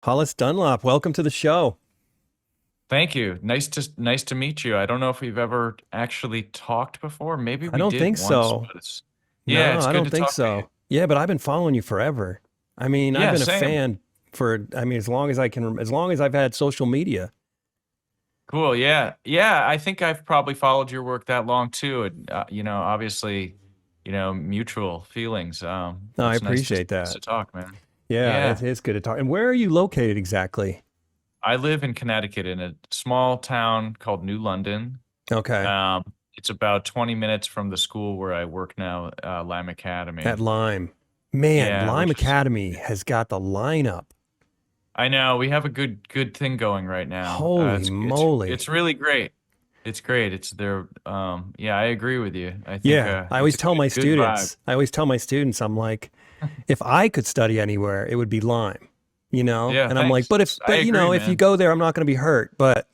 Hollis Dunlap, welcome to the show. Thank you. Nice to meet you. I don't know if we've ever actually talked before. Maybe I we don't did think once, so. but No, it's I good don't to think talk to you. so. Yeah, but I've been following you forever. I mean, I've Yeah, been a same. fan for, as long as I can, as long as I've had social media. Cool. Yeah. Yeah, I think I've probably followed your work that long too. And, obviously, mutual feelings. No, I It's appreciate nice that. to talk, man. Yeah, Yeah. it's good to talk. And where are you located exactly? I live in Connecticut in a small town called New London. Okay, It's about 20 minutes from the school where I work now, Lime at Academy. Lime. Man, Yeah, Lime which is Academy has got the lineup. I know we have a good thing going right now. Holy It's moly. really great. It's great. It's there. Yeah, I agree with you. I think Yeah, I it's always a tell my good vibe. students, I'm like, if I could study anywhere, it would be Lime, Yeah, And I'm like, thanks. I but agree, if you man. go there, I'm not going to be hurt. But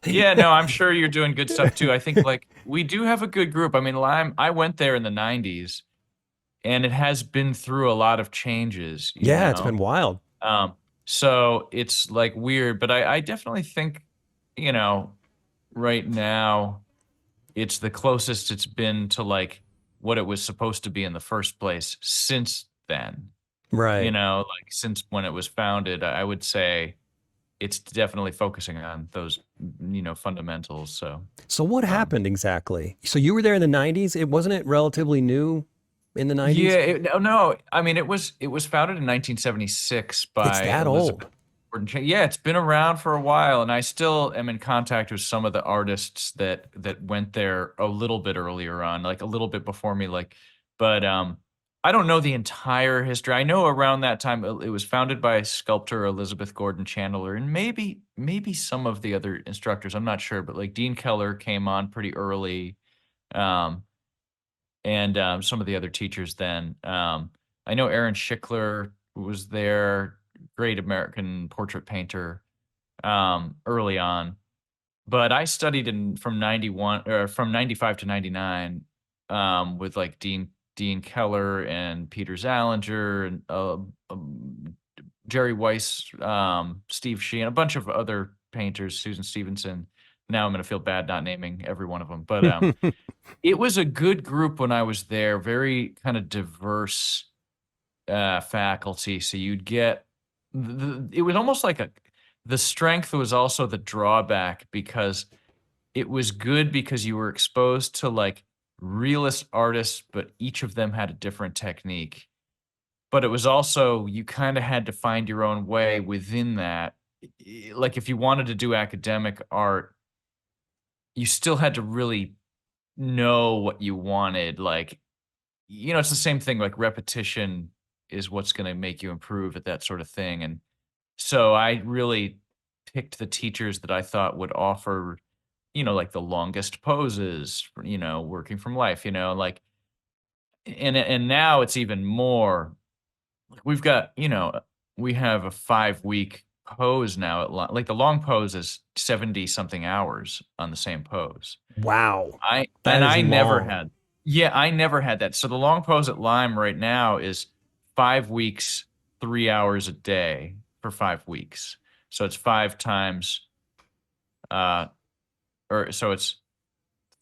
Yeah, no, I'm sure you're doing good stuff too. I think like we do have a good group. I mean, Lime, I went there in the 90s and it has been through a lot of changes, yeah, it's been wild. Um, so it's like weird, but I definitely think, you know, right now it's the closest it's been to like what it was supposed to be in the first place since then. Right. Like since when it was founded, I would say it's definitely focusing on those, fundamentals. So, So what um, happened exactly? So you were there in the 90s? It wasn't it relatively new in the yeah, 90s? no, I mean it was founded in 1976 It's by that old. Elizabeth Gordon. Yeah, it's been around for a while, and I still am in contact with some of the artists that went there a little bit earlier on, like a little bit before me. But I don't know the entire history. I know around that time it was founded by sculptor Elizabeth Gordon Chandler, and maybe some of the other instructors. I'm not sure, but like Dean Keller came on pretty early. Um, and some of the other teachers then. I know Aaron Schickler was there, great American portrait painter early on. But I studied in from 91 or from 95 to 99 with like Dean Keller and Peter Zallinger and Jerry Weiss, Steve Sheehan, a bunch of other painters, Susan Stevenson. Now I'm going to feel bad not naming every one of them, but it was a good group when I was there, very kind of diverse faculty. So you'd get it was almost like the strength was also the drawback because it was good because you were exposed to like realist artists, but each of them had a different technique. But it was also you kind of had to find your own way within that. Like if you wanted to do academic art, you still had to really know what you wanted. Like, it's the same thing. Like repetition is what's going to make you improve at that sort of thing. And so I really picked the teachers that I thought would offer, like the longest poses, working from life, like, and now it's even more. We've got, we have a 5 week pose now like the long pose is 70 something hours on the same pose. Wow. I That and is I never long. had Yeah, I never had that. So the long pose at Lyme right now is 5 weeks, 3 hours a day for 5 weeks. So it's five times uh or so it's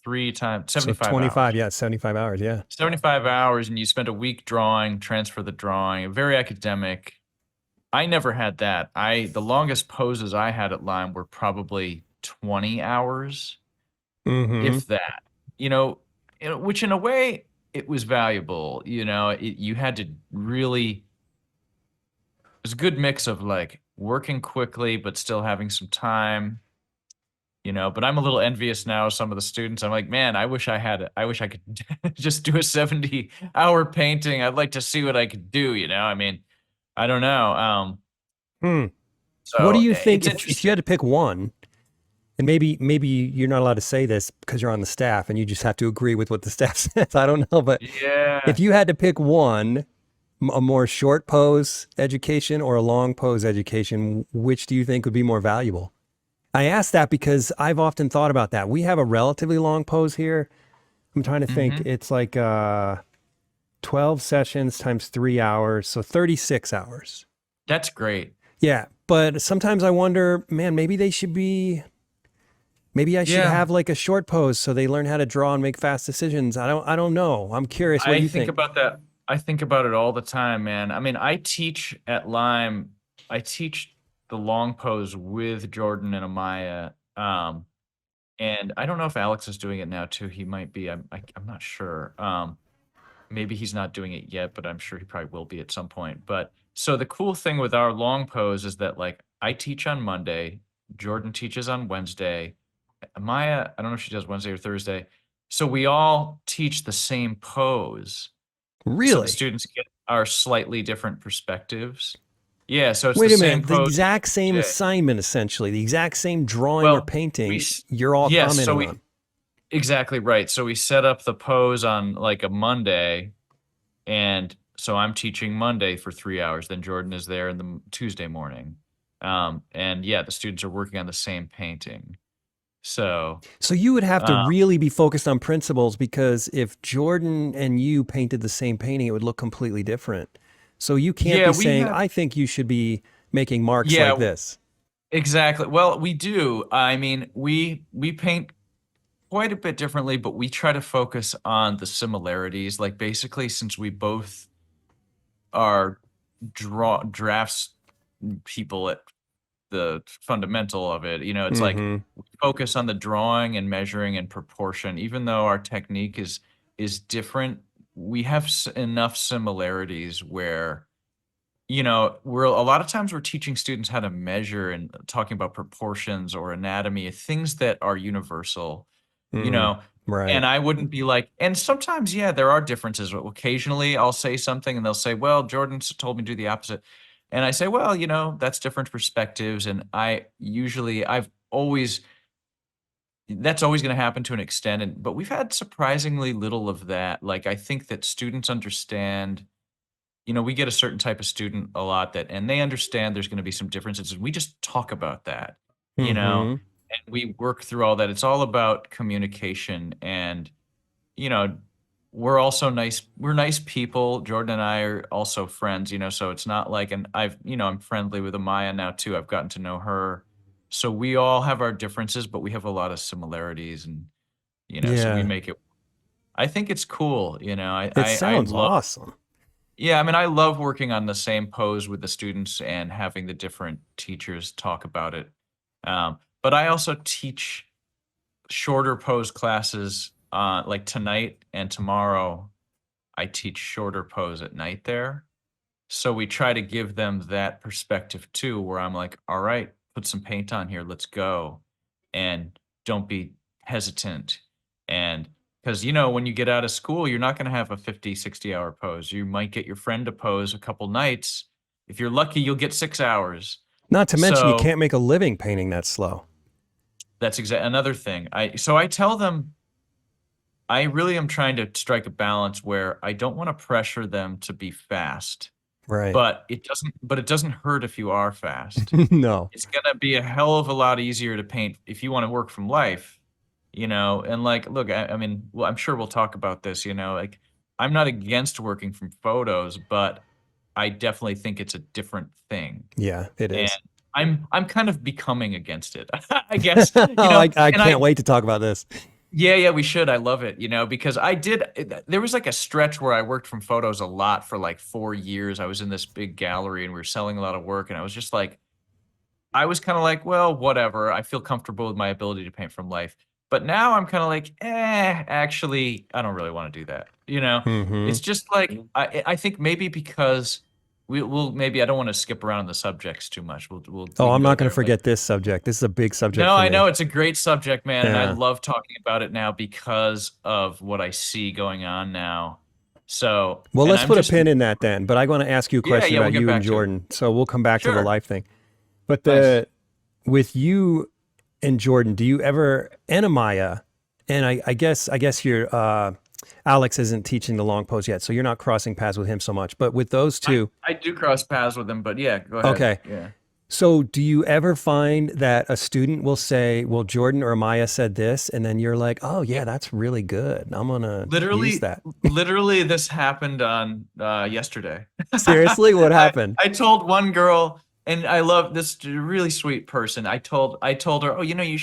three times So 75 25, hours. yeah, 75 hours, yeah. 75 hours and you spend a week drawing, transfer the drawing, very academic. I never had that. The longest poses I had at Lyme were probably 20 hours, Mm-hmm. if that. You know, which in a way it was valuable. You had to really. It was a good mix of like working quickly but still having some time. But I'm a little envious now of some of the students. I'm like, man, I wish I could just do a 70-hour painting. I'd like to see what I could do. I mean, I don't know. Hmm. What do So you think it's if you had interesting. to pick one, and maybe you're not allowed to say this because you're on the staff and you just have to agree with what the staff says. I don't know, but if Yeah. you had to pick one A more short pose education or a long pose education, which do you think would be more valuable? I ask that because I've often thought about that. We have a relatively long pose here. I'm trying to think. Hmm. It's like 12 sessions times 3 hours, so 36 hours. That's great. Yeah, but sometimes I wonder, man, maybe I should Yeah. have like a short pose so they learn how to draw and make fast decisions. I don't know. I'm curious. What do I you think think? about that. I think about it all the time, man. I mean, I teach at Lyme. I teach the long pose with Jordan and Amaya. And I don't know if Alex is doing it now too. He might be. I'm not sure. Maybe he's not doing it yet, but I'm sure he probably will be at some point. But so the cool thing with our long pose is that like I teach on Monday, Jordan teaches on Wednesday. Maya, I don't know if she does Wednesday or Thursday. So we all teach the same pose. So the Really? students get our slightly different perspectives. Yeah, so it's the Wait a same minute. The pose exact same each day. assignment, essentially, the exact same drawing or Well, painting, you're all yes, so commenting we on. exactly right. So we set up the pose on like a Monday, and so I'm teaching Monday for 3 hours. Then Jordan is there in the Tuesday morning. And yeah, the students are working on the same painting. So, So you would have to uh, really be focused on principles because if Jordan and you painted the same painting, it would look completely different. So you can't yeah, be we saying, have, I think you should be making marks like yeah, this. exactly. Well, we do. I mean, we paint quite a bit differently, but we try to focus on the similarities. Like basically, since we both are drafts people at the fundamental of it, it's like Mm-hmm. we focus on the drawing and measuring and proportion. Even though our technique is different, we have enough similarities where we're a lot of times we're teaching students how to measure and talking about proportions or anatomy, things that are universal, you Mm-hmm. know. Right. And I wouldn't be like, and sometimes, yeah, there are differences. Occasionally I'll say something and they'll say, well, Jordan told me to do the opposite. And I say, well, that's different perspectives. And I've always, that's always going to happen to an extent. But we've had surprisingly little of that. Like, I think that students understand, we get a certain type of student a lot and they understand there's going to be some differences. And we just talk about that, Mm-hmm. and we work through all that. It's all about communication. And, you know, we're also nice. We're nice people. Jordan and I are also friends, so it's not like, and I'm friendly with Amaya now too. I've gotten to know her. So we all have our differences, but we have a lot of similarities and, so we Yeah. make it, I think it's cool. It I sounds love, awesome. yeah, I mean, I love working on the same pose with the students and having the different teachers talk about it. But I also teach shorter pose classes, like tonight and tomorrow. I teach shorter pose at night there. So we try to give them that perspective too, where I'm like, all right, put some paint on here, let's go. And don't be hesitant. And because, when you get out of school, you're not going to have a 50, 60-hour pose. You might get your friend to pose a couple nights. If you're lucky, you'll get 6 hours. Not to mention, you So can't make a living painting that slow. that's another thing. So I tell them, I really am trying to strike a balance where I don't want to pressure them to be fast, Right. but it doesn't hurt if you are fast. No. It's gonna be a hell of a lot easier to paint if you want to work from life, and like, look, I mean, well, I'm sure we'll talk about this, like I'm not against working from photos, but I definitely think it's a different thing. Yeah, it And is. I'm kind of becoming against it, I guess, Oh, I and can't wait to talk about this. yeah, yeah, we should. I love it, because there was like a stretch where I worked from photos a lot for like 4 years. I was in this big gallery and we were selling a lot of work. And I was just like, I was kind of like, well, whatever. I feel comfortable with my ability to paint from life. But now I'm kind of like, actually, I don't really want to do that. Hmm. It's just like, I think maybe because maybe I don't want to skip around the subjects too much. We Oh, can I'm go not going to there, but forget this subject. This is a big subject no, for I know me. it's a great subject, man, and I Yeah. love talking about it now because of what I see going on now. So, Well, and let's I'm put a just, pin in that then. But I want to ask you a yeah, question yeah, we'll about get you and back to it. Jordan. So we'll come back to the Sure. life thing. But Nice. with you and Jordan, do you ever and Amaya, and I guess you're Alex isn't teaching the long pose yet, so you're not crossing paths with him so much. But with those two, I do cross paths with him, but yeah, go ahead. okay. Yeah. So do you ever find that a student will say, well, Jordan or Maya said this, and then you're like, oh yeah, that's really good. I'm gonna use Literally, that. literally, this happened on yesterday. Seriously, what I happened? I told one girl, and I love this really sweet person. I told her, oh, you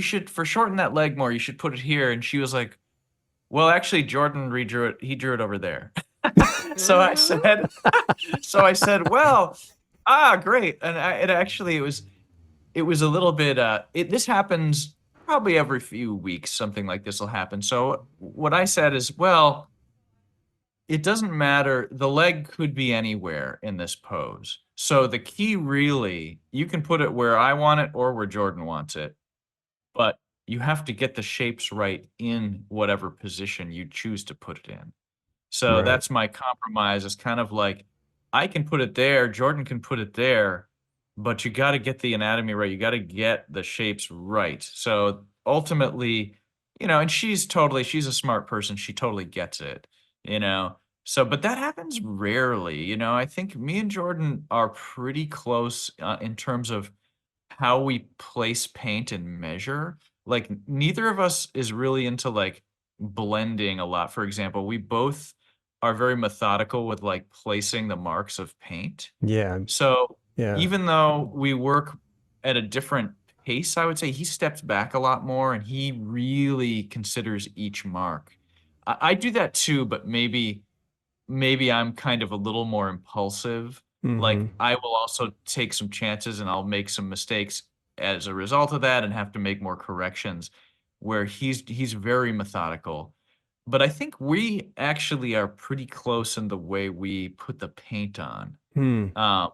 should for shorten that leg more. You should put it here, and she was like, well, actually, Jordan redrew it. He drew it over there. So I said, well, great. And it was a little bit this happens probably every few weeks, something like this will happen. So what I said is, well, it doesn't matter. The leg could be anywhere in this pose. So the key really, you can put it where I want it or where Jordan wants it, but you have to get the shapes right in whatever position you choose to put it in. So Right. that's my compromise. It's kind of like I can put it there, Jordan can put it there, but you got to get the anatomy right. You got to get the shapes right. So ultimately, and she's a smart person. She totally gets it, you know. So, but that happens rarely, I think me and Jordan are pretty close in terms of how we place paint and measure. Like neither of us is really into like blending a lot. For example, we both are very methodical with like placing the marks of paint. Yeah. So Yeah. even though we work at a different pace, I would say he steps back a lot more and he really considers each mark. I do that too, but maybe I'm kind of a little more impulsive. Mm-hmm. Like I will also take some chances and I'll make some mistakes as a result of that and have to make more corrections where he's very methodical. But I think we actually are pretty close in the way we put the paint on. Hmm. Um,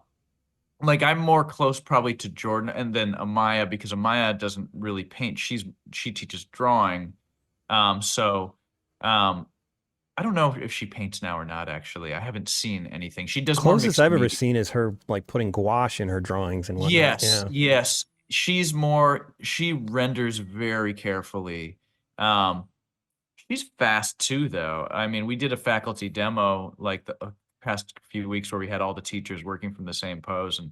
like I'm more close probably to Jordan and then Amaya because Amaya doesn't really paint. She teaches drawing. So um I don't know if she paints now or not, actually. I haven't seen anything. She does more Closest mixed I've ever media. seen is her like putting gouache in her drawings and whatnot. Yes, Yeah. yes. She renders very carefully. Um, she's fast too, though. I mean, we did a faculty demo like the past few weeks where we had all the teachers working from the same pose, and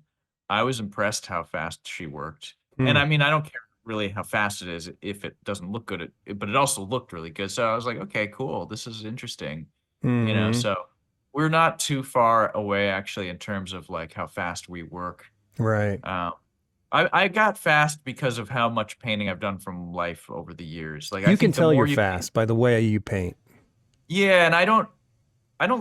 I was impressed how fast she worked. And Hmm. I mean, I don't care really how fast it is if it doesn't look good, but it also looked really good. So I was like, okay, cool. This is interesting. Mm-hmm. So we're not too far away actually in terms of like how fast we work. Right. Um, I got fast because of how much painting I've done from life over the years. Like I You can think the tell more you're you paint, fast by the way you paint. yeah, and I don't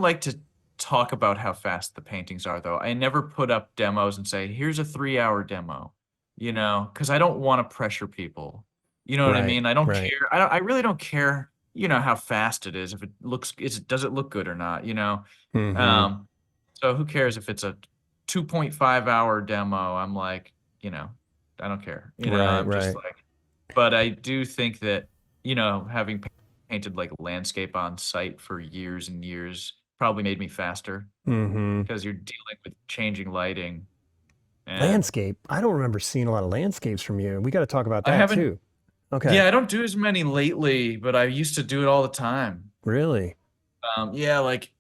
like to talk about how fast the paintings are though. I never put up demos and say, here's a 3-hour demo, because I don't want to pressure people. You know what I Right. mean? I don't Right. care. I really don't care, how fast it is, if it looks, does it look good or not? Mm-hmm. Um, so who cares if it's a 2.5-hour demo? I'm like, I don't care. Right. I'm just Right. like, but I do think that, having painted like landscape on site for years and years probably made me faster Mm-hmm. because you're dealing with changing lighting. And Landscape. I don't remember seeing a lot of landscapes from you. We got to talk about I that haven't, too. Okay. yeah, I don't do as many lately, but I used to do it all the time. Really? Yeah, like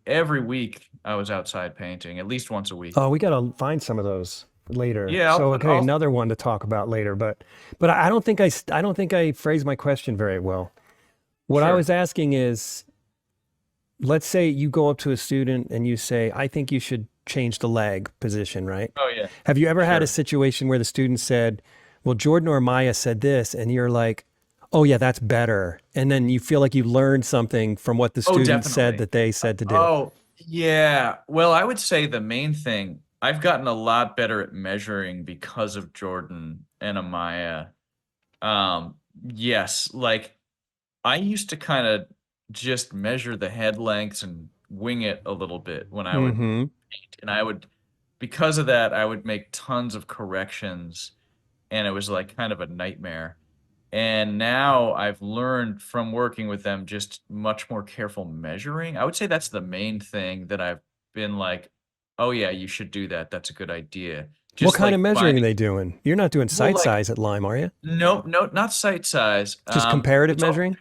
every week I was outside painting at least once a week. Oh, we got to find some of those later. Yeah, So, okay, another one to talk about later, but I don't think I don't think I phrased my question very well. What I sure. was asking is, let's say you go up to a student and you say, "I think you should change the leg position," right? Oh yeah, Have you ever had a sure. situation where the student said, "Well, Jordan or Maya said this," and you're like, "Oh yeah, that's better," and then you feel like you learned something from what the Oh, student said definitely. that they said to do? Oh, yeah. Well, I would say the main thing, I've gotten a lot better at measuring because of Jordan and Amaya. Um, yes, like I used to kind of just measure the head lengths and wing it a little bit when I would Mm-hmm. paint. And because of that, I would make tons of corrections and it was like kind of a nightmare. And now I've learned from working with them just much more careful measuring. I would say that's the main thing that I've been like, oh yeah, you should do that. That's a good idea. What just kind of like measuring are finding, they doing? You're not doing well, site like, size at Lime, are you? no, no, not site size. Just comparative It's all measuring?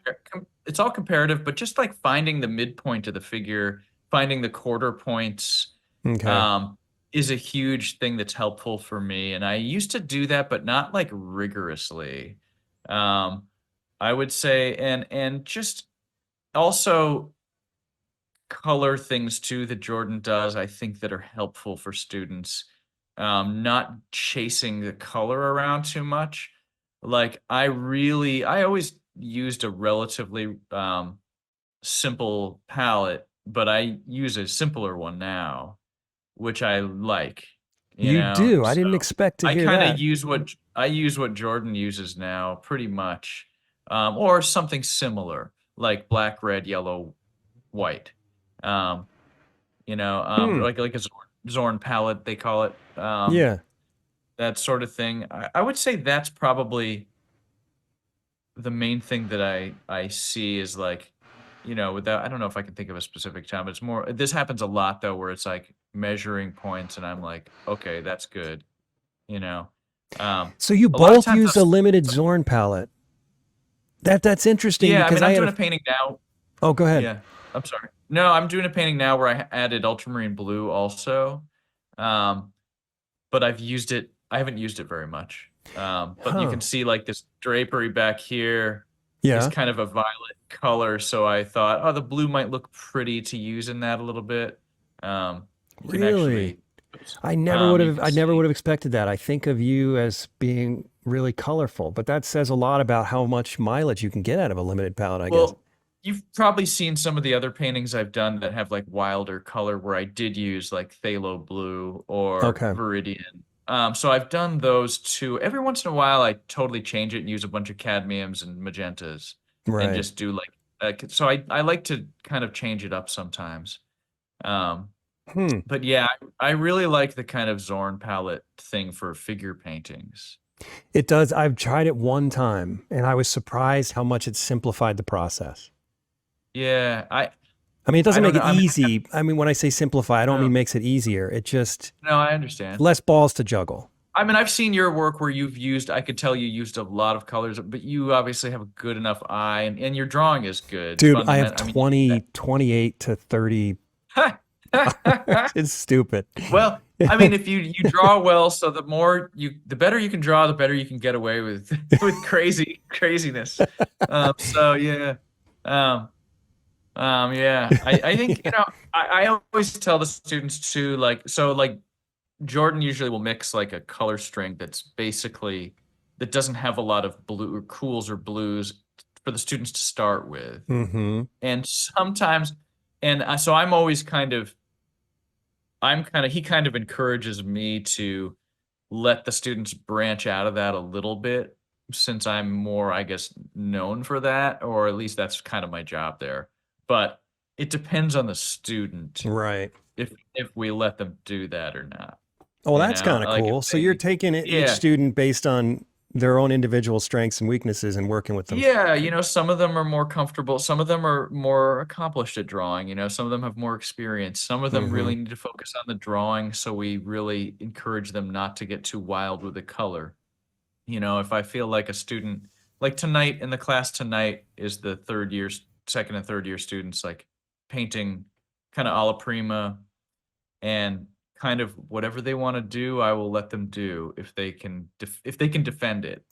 it's all comparative, but just like finding the midpoint of the figure, finding the quarter points, Okay. um, is a huge thing that's helpful for me. And I used to do that, but not like rigorously. Um, I would say, and just also color things too that Jordan does, I think that are helpful for students. Not chasing the color around too much. Like I always used a relatively simple palette, but I use a simpler one now, which I like, you You know. do. I So didn't expect to I hear kind of that. use what Jordan uses now, pretty much, or something similar, like black, red, yellow, white. Um, Hmm. like a Zorn palette, they call it, Yeah. that sort of thing. I would say that's probably the main thing that I see is like, without I don't know if I can think of a specific time. It's more this happens a lot though, where it's like measuring points, and I'm like, okay, that's good, you know. Um, So you a lot of both times, used a limited Zorn palette. That's interesting yeah. I because mean, I I'm had doing a. a painting now. Oh, go ahead. Yeah, I'm sorry. No, I'm doing a painting now where I added ultramarine blue also. Um, but I haven't used it very much. But you Huh. can see like this drapery back here is Yeah. kind of a violet color. So I thought, oh, the blue might look pretty to use in that a little bit. You can Really? actually, oops, you can I never see, would have expected that. I think of you as being really colorful, but that says a lot about how much mileage you can get out of a limited palette, I guess. well, you've probably seen some of the other paintings I've done that have like wilder color where I did use like phthalo blue or Okay. viridian. So I've done those too. Every once in a while, I totally change it and use a bunch of cadmiums and magentas and Right. just do like, so I like to kind of change it up sometimes. Um, Hmm. but yeah, I really like the kind of Zorn palette thing for figure paintings. It does. I've tried it one time and I was surprised how much it simplified the process. Yeah, I mean, it I doesn't don't make know. it I mean, easy. I mean, when I say simplify, I don't mean no, makes it easier. It just no, I understand. less balls to juggle. I mean, I've seen your work where I could tell you used a lot of colors, but you obviously have a good enough eye, and your drawing is good. Dude, I have Fundament, I mean, 28 to 30. It's stupid. well, I mean, if you draw well, so the better you can draw, the better you can get away with with craziness. So yeah, um, yeah. I think I always tell the students to like Jordan usually will mix like a color string that doesn't have a lot of blue or cools or blues for the students to start with. Mm-hmm. And sometimes, so he kind of encourages me to let the students branch out of that a little bit since I'm more, I guess, known for that, or at least that's kind of my job there. But it depends on the student Right. if we let them do that or not. Oh, well, that's kind of Like if cool. So you're they, taking it each yeah, student based on their own individual strengths and weaknesses and working with them. yeah, some of them are more comfortable, some of them are more accomplished at drawing, some of them have more experience, some of them Mm-hmm. really need to focus on the drawing, so we really encourage them not to get too wild with the color. If I feel like a student, like tonight in the class tonight is the second and third year students like painting kind of alla prima, and kind of whatever they want to do, I will let them do if they can defend it,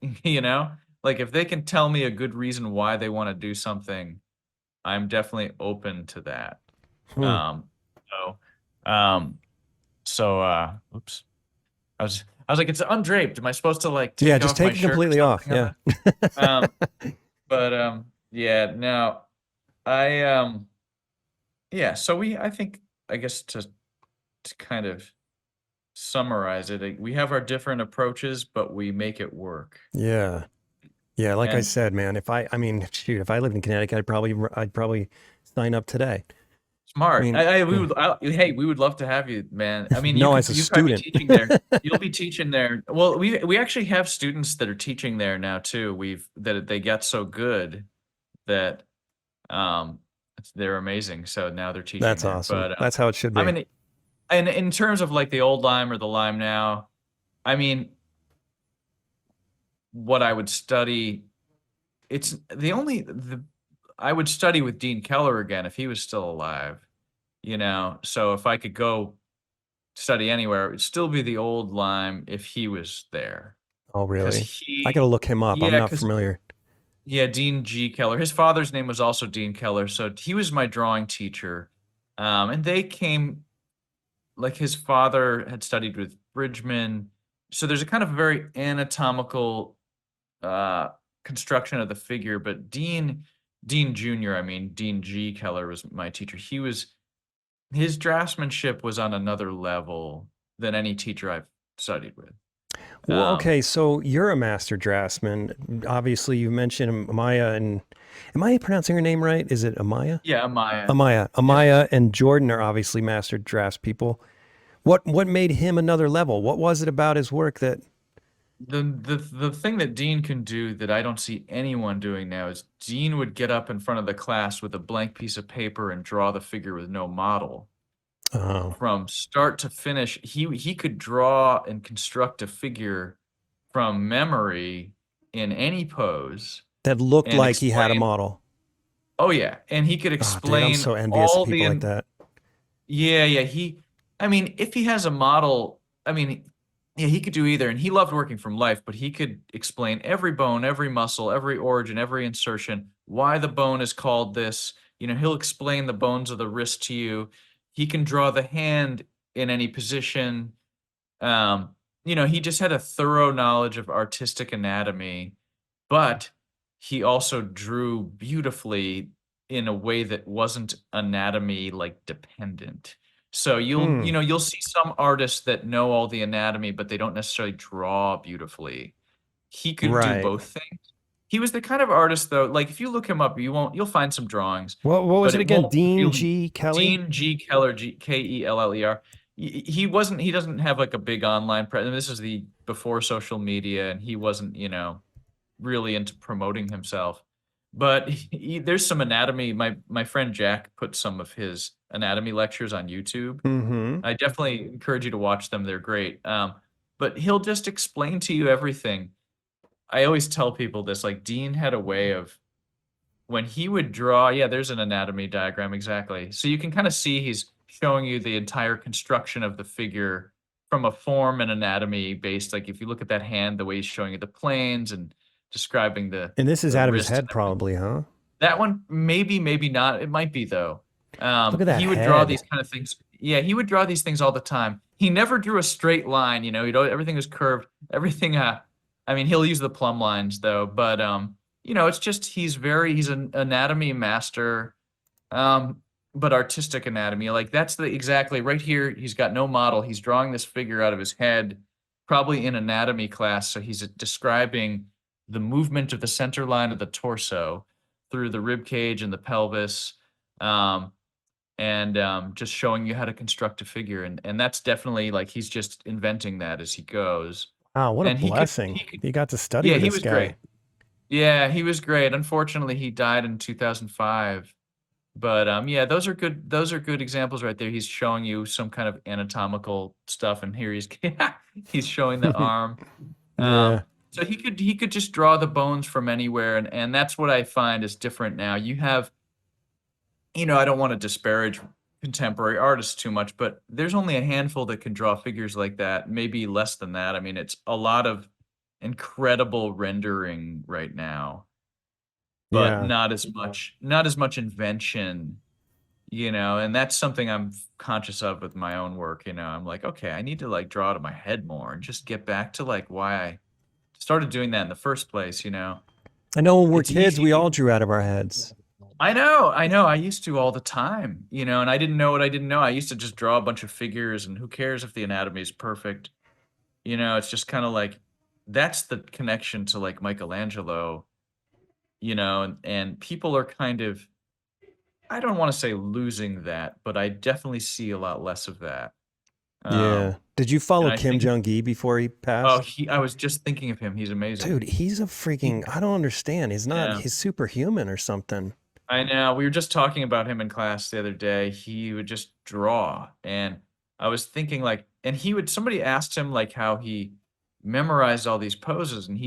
Like if they can tell me a good reason why they want to do something, I'm definitely open to that. Hmm. Um, so, um, oops. I was like, it's undraped. Am I supposed to like Yeah, take just off my take it shirt or completely off. something Yeah. on that? But yeah, no, I yeah. So I think, I guess to kind of summarize it, we have our different approaches, but we make it work. Yeah. Yeah. Like I And said, man, I mean, shoot, if I lived in Connecticut, I'd probably sign up today. I smart. mean, yeah. Hey, we would love to have you, man. I mean, No, as a you'd probably be student. teaching there. You'll be teaching there. Well, we actually have students that are teaching there now too. That they get so good that um they're amazing. So now they're teaching That's there. awesome. But That's how it should I be. mean, and in terms of like the old Lime or the Lime now, I mean, what I would study, it's the only the I would study with Dean Keller again if he was still alive, So if I could go study anywhere, it would still be the old Lime if he was there. Oh, Because really? I gotta look him up. I'm not because familiar. yeah, Dean G. Keller. His father's name was also Dean Keller, so he was my drawing teacher. And they came like his father had studied with Bridgman. So there's a kind of very anatomical uh, construction of the figure. But Dean Jr., I mean Dean G. Keller was my teacher. His draftsmanship was on another level than any teacher I've studied with. Well, Um, okay, so you're a master draftsman. Obviously, you mentioned Amaya and am I pronouncing her name right? Is it Amaya? yeah, Maya. Amaya. Yep. Amaya and Jordan are obviously master drafts people. What made him another level? What was it about his work that The thing that Dean can do that I don't see anyone doing now is Dean would get up in front of the class with a blank piece of paper and draw the figure with no model. oh, From start to finish, he could draw and construct a figure from memory in any pose that looked and like he had a explain, model? oh yeah, and he could Oh, dude, I'm explain so envious of all the people like that. yeah, I mean, if he has a model, I mean, yeah, he could do either. And he loved working from life, but he could explain every bone, every muscle, every origin, every insertion, why the bone is called this. He'll explain the bones of the wrist to you. He can draw the hand in any position. He just had a thorough knowledge of artistic anatomy, but he also drew beautifully in a way that wasn't anatomy like dependent. So Hmm. you'll see some artists that know all the anatomy, but they don't necessarily draw beautifully. He could do Right. both things. He was the kind of artist though, like if you look him up, you'll find some drawings, What was but it it again? won't Dean really G. Kelly? Dean G. Keller, Keller. He doesn't have like a big online presence. This is the before social media, and he wasn't, really into promoting himself. But there's some anatomy. My friend Jack put some of his anatomy lectures on YouTube. Mm-hmm. I definitely encourage you to watch them. They're great. But he'll just explain to you everything. I always tell people this, like Dean had a way of when he would draw, yeah, there's an anatomy diagram exactly. So you can kind of see he's showing you the entire construction of the figure from a form and anatomy based. Like if you look at that hand, the way he's showing you the planes and describing the And this is the out of his wrist and head, everything. probably, huh? That one, maybe not. It might be though. Look at that He would draw head. these kind of things. Yeah, he would draw these things all the time. He never drew a straight line. Everything was curved. Everything. I mean, he'll use the plumb lines though, but it's just he's an anatomy master, um, but artistic anatomy. Like that's the exactly right here. He's got no model. He's drawing this figure out of his head, probably in anatomy class. So he's describing the movement of the center line of the torso through the rib cage and the pelvis, um, and just showing you how to construct a figure. And that's definitely like he's just inventing that as he goes. Wow, what a And blessing. he could, You got to study yeah, with he this was great. guy. Yeah, he was great. Unfortunately, he died in 2005. But yeah, those are good examples right there. He's showing you some kind of anatomical stuff, and here he's he's showing the arm. Yeah. So he could just draw the bones from anywhere, and that's what I find is different now. You have, I don't want to disparage contemporary artists too much, but there's only a handful that can draw figures like that, maybe less than that. I mean, it's a lot of incredible rendering right now, but Yeah. not as much invention, and that's something I'm conscious of with my own work. I'm like, okay, I need to like draw to my head more and just get back to like why I started doing that in the first place. I know when we're It's kids, we easy. all drew out of our heads. I know. I used to all the time, and I didn't know what I didn't know. I used to just draw a bunch of figures, and who cares if the anatomy is perfect? It's just kind of like that's the connection to like Michelangelo, and people are kind of, I don't want to say losing that, but I definitely see a lot less of that. Yeah. Um, Did you and follow I Kim think, Jong-gi before he oh, passed? I was just thinking of him. He's amazing. Dude, he's a He, freaking, I don't understand. yeah. He's superhuman or something. I know. We were just talking about him in class the other day. He would just draw. And I was thinking like, and somebody asked him like how he memorized all these poses, and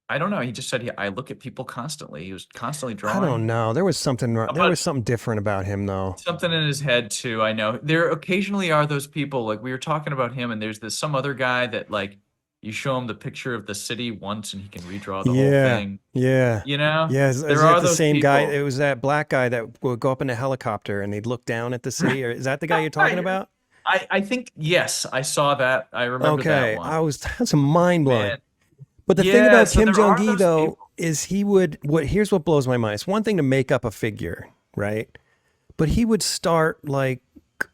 I don't know, he just said, I look at people constantly. He was constantly I don't drawing. know. There was something there But was something different about him though. something in his head too. I know there occasionally are those people, like we were talking about him, and there's this some other guy that like you show him the picture of the city once and he can redraw the whole Yeah. thing. Yeah. You know, Yeah, there is are that the those same guy? people. It was that black guy that would go up in a helicopter and he'd look down at the city, or is that the guy you're talking I, about? I think yes, I saw that. I remember that Okay, one. that's mind blowing. Man, But the thing yeah. about So Kim there are Jong-gi those though people. is here's what blows my mind. It's one thing to make up a figure, right? But he would start like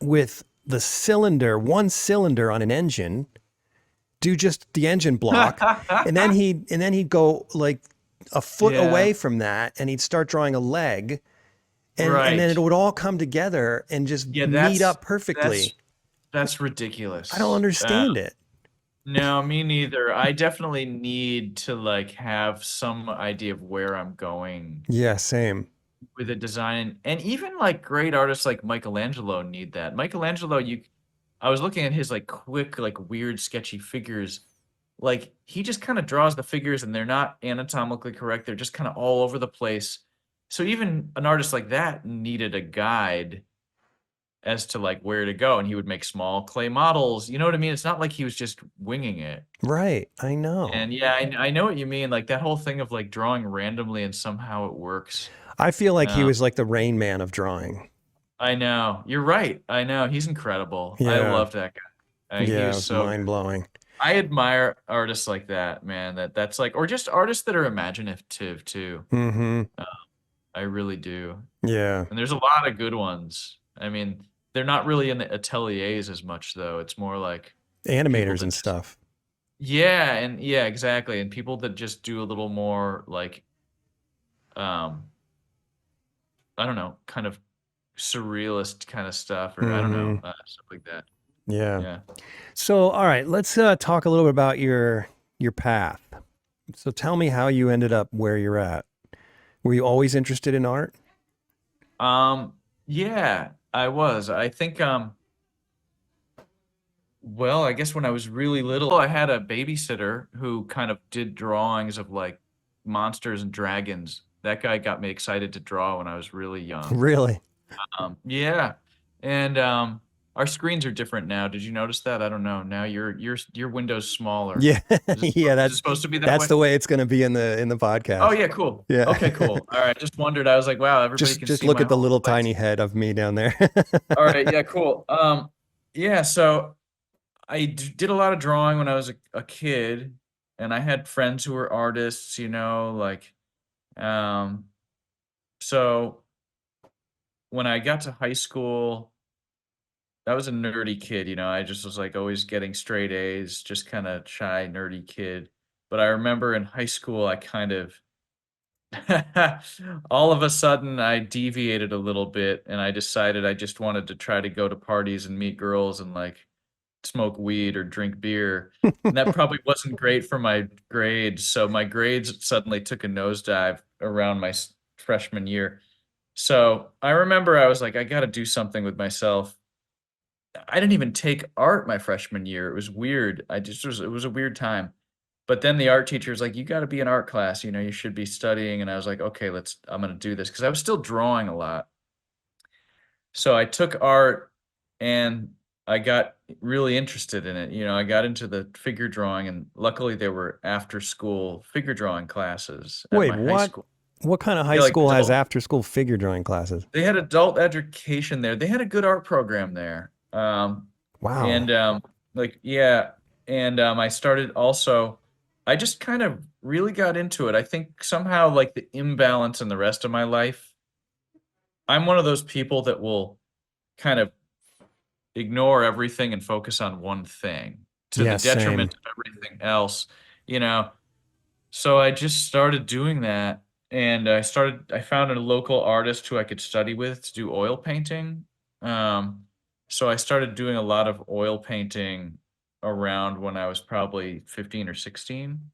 with one cylinder on an engine, do just the engine block, and then he'd go like a foot Yeah, away from that and he'd start drawing a leg, and then it right. would all come together and just Yeah, meet up that's perfectly. that's I don't ridiculous. understand it. No, me neither. I definitely need to like have some idea of where I'm going Yeah, same. with a design. And even like great artists like Michelangelo need that. Michelangelo, I was looking at his like quick, like weird, sketchy figures. Like he just kind of draws the figures and they're not anatomically correct. They're just kind of all over the place. So even an artist like that needed a guide as to like where to go, and he would make small clay models. You know what I mean? It's not like he was just winging it. Right, I know. And yeah, I know what you mean. Like that whole thing of like drawing randomly and somehow it works. I feel like he Um, was like the Rain Man of drawing. I know. You're right. I know. He's incredible. I Yeah, love that guy. He yeah, it was was so mind good. blowing. I admire artists like that, man. That's like, or just artists that are imaginative too. Mm-hmm. Uh, I really do. Yeah, And there's a lot of good ones. I mean, they're not really in the ateliers as much though. It's more like people animators that and just, stuff. yeah, and yeah, exactly. And people that just do a little more like, um, I don't know, kind of surrealist kind of stuff, or I don't know, Mm-hmm. stuff like that. Yeah. Yeah. So, all right, let's talk a little bit about your path. So, tell me how you ended up where you're at. Were you always interested in art? Um, yeah, I was. I think, well, I guess when I was really little, I had a babysitter who kind of did drawings of like monsters and dragons. That guy got me excited to draw when I was really young. Really? Yeah. And our screens are different now. Did you notice that? I don't know. Now your window's smaller. Yeah, yeah. Is it supposed to be that That's way? the way it's going to be in the Oh podcast. yeah, cool. Yeah. Okay, cool. All right. Just wondered. I was like, wow, everybody can Just see look my at the whole little place. tiny head of me down there. All right, yeah, cool. Yeah, so did a lot of drawing when I was a kid, and I had friends who were artists, like um so when I got to high school, I was a nerdy kid, I just was like always getting straight A's, just kind of shy, nerdy kid. But I remember in high school, I kind of all of a sudden I deviated a little bit and I decided I just wanted to try to go to parties and meet girls and like smoke weed or drink beer. And that probably wasn't great for my grades. So my grades suddenly took a nosedive around my freshman year. So I remember I was like, I got to do something with myself. I didn't even take art my freshman year. It was weird. It was a weird time. But then the art teacher was like, you got to be in art class, you should be studying. And I was like, okay, I'm going to do this because I was still drawing a lot. So I took art and I got really interested in it. I got into the figure drawing, and luckily there were after school figure drawing classes at Wait, my high what? school. What kind of high Yeah, like school has adult. after school figure drawing classes? They had adult education there. They had a good art program there. Wow. And like yeah, and I started also. I just kind of really got into it. I think somehow like the imbalance in the rest of my life. I'm one of those people that will kind of ignore everything and focus on one thing to the Yeah, detriment same. of everything else, you know. So I just started doing that, and I found a local artist who I could study with to do oil painting. So I started doing a lot of oil painting around when I was probably 15 or 16.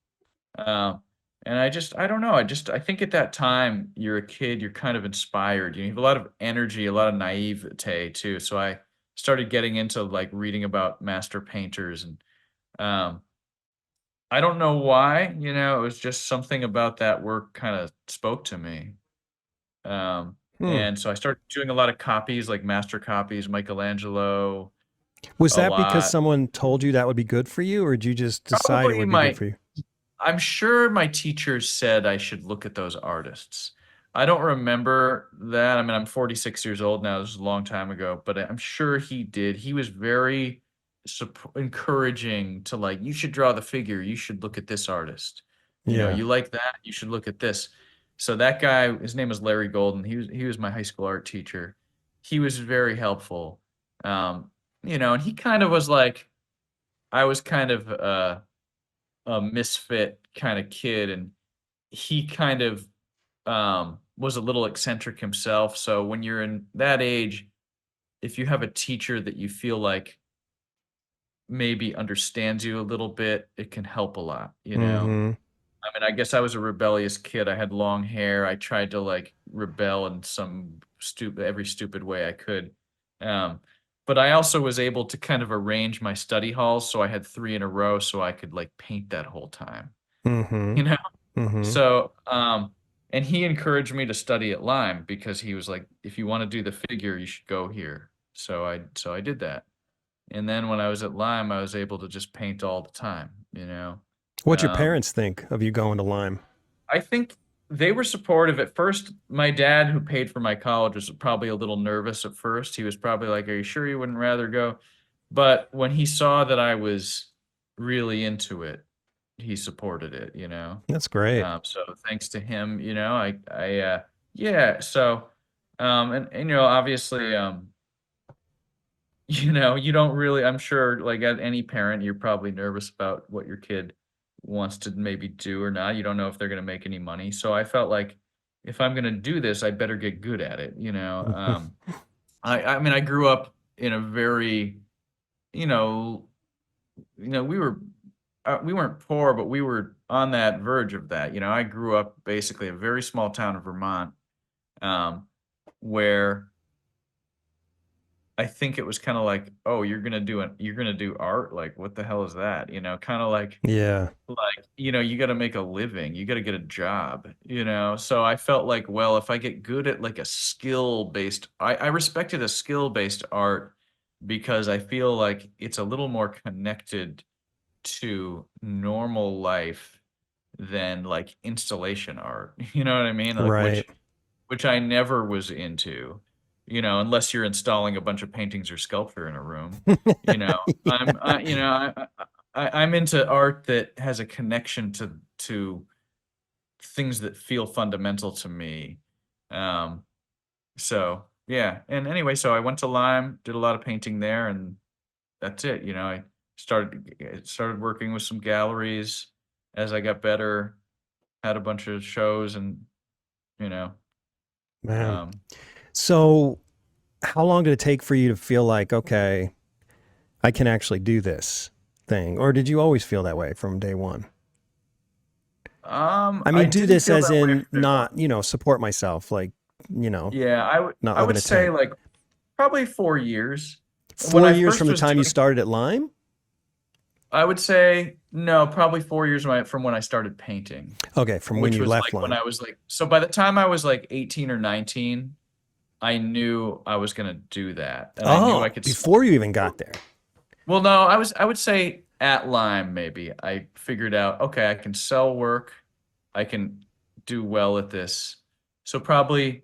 Um, and I don't know. I think at that time, you're a kid, you're kind of inspired. You have a lot of energy, a lot of naivete too. So I started getting into like reading about master painters, and um, I don't know why, it was just something about that work kind of spoke to me. Hmm. And so I started doing a lot of copies, like master copies, Michelangelo, Was a that because lot. someone told you that would be good for you, or did you just decide it Probably would be good for you? I'm sure my teachers said I should look at those artists. I don't remember that. I mean, I'm 46 years old now. This is a long time ago, but I'm sure he did. He was very encouraging to like, you should draw the figure. You should look at this artist. Yeah. You like that? You should look at this. So that guy, his name was Larry Golden. He was my high school art teacher. He was very helpful. Um, and he kind of was like, I was kind of a misfit kind of kid, and he kind of was a little eccentric himself. So when you're in that age, if you have a teacher that you feel like maybe understands you a little bit, it can help a lot. Mm-hmm. I mean, I guess I was a rebellious kid. I had long hair. I tried to like rebel in some every stupid way I could. Um, but I also was able to kind of arrange my study halls so I had three in a row so I could like paint that whole time. Mm-hmm. You know? Mm-hmm. So, and he encouraged me to study at Lyme because he was like, if you want to do the figure, you should go here. So I did that. And then when I was at Lyme, I was able to just paint all the time. What'd your Um, parents think of you going to Lyme? I think they were supportive at first. My dad, who paid for my college, was probably a little nervous at first. He was probably like, "Are you sure you wouldn't rather go?" But when he saw that I was really into it, he supported it. That's great. So thanks to him, yeah. So, and obviously, you don't really, I'm sure, like at any parent, you're probably nervous about what your kid wants to maybe do or not. You don't know if they're going to make any money. So I felt like if I'm going to do this, I better get good at it. I mean, I grew up in a very, you know, we weren't poor, but we were on that verge of that. I grew up basically a very small town in Vermont, um, where I think it was kind of like, oh, you're gonna do art? Like, what the hell is that? Kind of Yeah. like, you got to make a living, you got to get a job. So I felt like, well, if I get good at like a skill based, I respected a skill based art because I feel like it's a little more connected to normal life than like installation art. You know what I mean? Like Right. which I never was into. Unless you're installing a bunch of paintings or sculpture in a room. You know, I'm Yeah. I'm into art that has a connection to things that feel fundamental to me. Um, so yeah. And anyway, so I went to Lyme, did a lot of painting there, and that's it. I started working with some galleries as I got better, had a bunch of shows, and you know, Man. um, So, how long did it take for you to feel like, okay, I can actually do this thing? Or did you always feel that way from day one? I I mean, do didn't this feel as that way in from day one. not, support myself, like, Yeah, not I live in would a say tent. like probably 4 years. When 4 I years from first the was time you doing, started at Lyme? I would say no, probably 4 years from when I started painting, Okay, from when which you was left like when Lyme. I was like, so by the time I was like 18 or 19, I knew I was gonna do that, and I knew I Oh, could. before you even got there. Well, no, I would say at Lyme maybe I figured out, okay, I can sell work, I can do well at this. So probably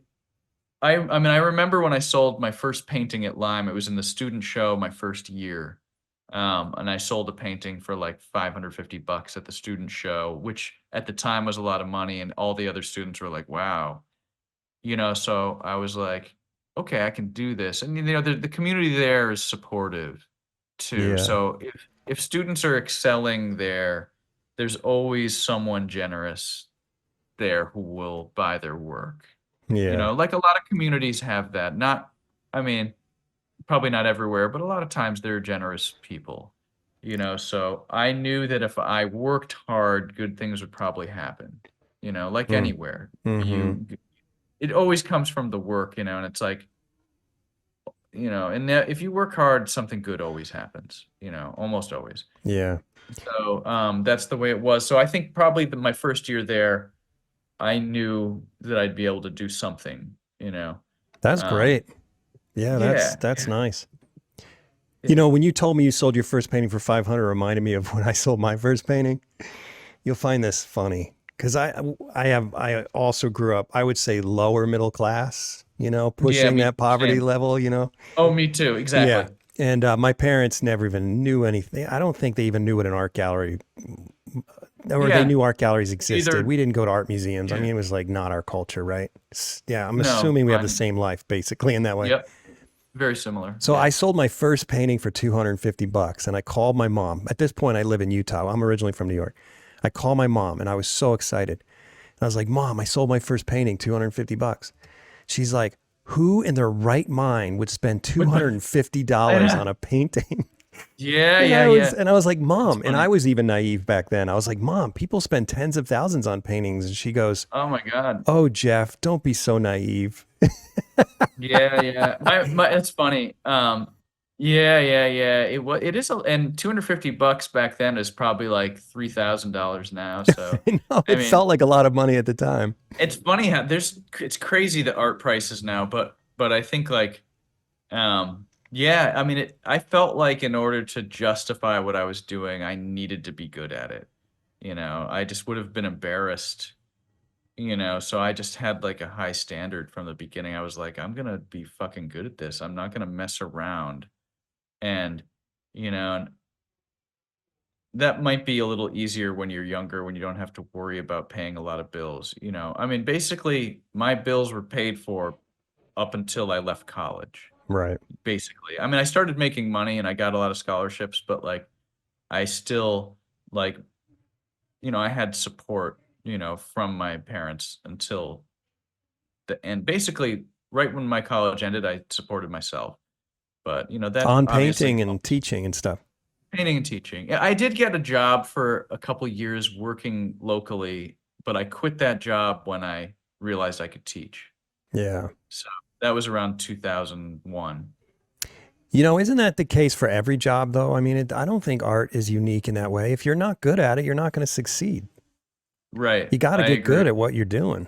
I mean I remember when I sold my first painting at Lyme, it was in the student show my first year. And I sold a painting for like $550 at the student show, which at the time was a lot of money, and all the other students were like, wow. So I was like, okay, I can do this. And the community there is supportive too. Yeah. So if students are excelling there, there's always someone generous there who will buy their work. Yeah. Like a lot of communities have that. Not, I mean, probably not everywhere, but a lot of times they're generous people. So I knew that if I worked hard, good things would probably happen. Like Mm. anywhere. Mm-hmm. It always comes from the work, and it's like, and if you work hard, something good always happens, almost always. Yeah. So that's the way it was. So I think probably my first year there, I knew that I'd be able to do something, you know. That's Um, great. Yeah, yeah, that's nice. You yeah, know, when you told me you sold your first painting for 500, it reminded me of when I sold my first painting. You'll find this funny because I also grew up, I would say lower middle class, you know, yeah. pushing Me, that poverty same. level, you know. Oh, me too. Yeah. Exactly. And my parents never even knew anything. I don't think they even knew what an art gallery, or they Yeah. knew art galleries existed. Either. We didn't go to art museums. I Yeah. mean, it was like not our culture, right? Yeah, I'm No, assuming we have the mine. same life basically in that way. Yep. Very similar. So Yeah. I sold my first painting for $250 and I called my mom. At this point, I live in Utah. I'm originally from New York. I called my mom and I was so excited. I was like, Mom, I sold my first painting, $250. She's like, who in their right mind would spend I $250 on know. a painting? Yeah, And yeah, yeah. I was like, That's Mom, and I funny. was even naive back then. I was like, Mom, people spend tens of thousands on paintings. And she goes, Oh my God. Oh, Jeff, don't be so naive. Yeah, yeah. My it's funny. Yeah, yeah, yeah. It is and $250 back then is probably like $3,000 now. So I know I it mean, felt like a lot of money at the time. it's funny how it's crazy the art prices now, but I think like yeah, I mean I felt like in order to justify what I was doing, I needed to be good at it. You know, I just would have been embarrassed, so I just had like a high standard from the beginning. I was like, I'm gonna be fucking good at this. I'm not gonna mess around. And, and that might be a little easier when you're younger, when you don't have to worry about paying a lot of bills. I mean, basically, my bills were paid for up until I left college, Right. basically. I mean, I started making money and I got a lot of scholarships, but like, I still, like, I had support, from my parents until the end. Basically, right when my college ended, I supported myself. But, that On obviously painting and helped. teaching and stuff. Painting and teaching. Yeah, I did get a job for a couple years working locally, but I quit that job when I realized I could teach. Yeah. So that was around 2001. You know, isn't that the case for every job, though? I mean, I don't think art is unique in that way. If you're not good at it, you're not going to succeed. Right. You got to I get agree. good at what you're doing.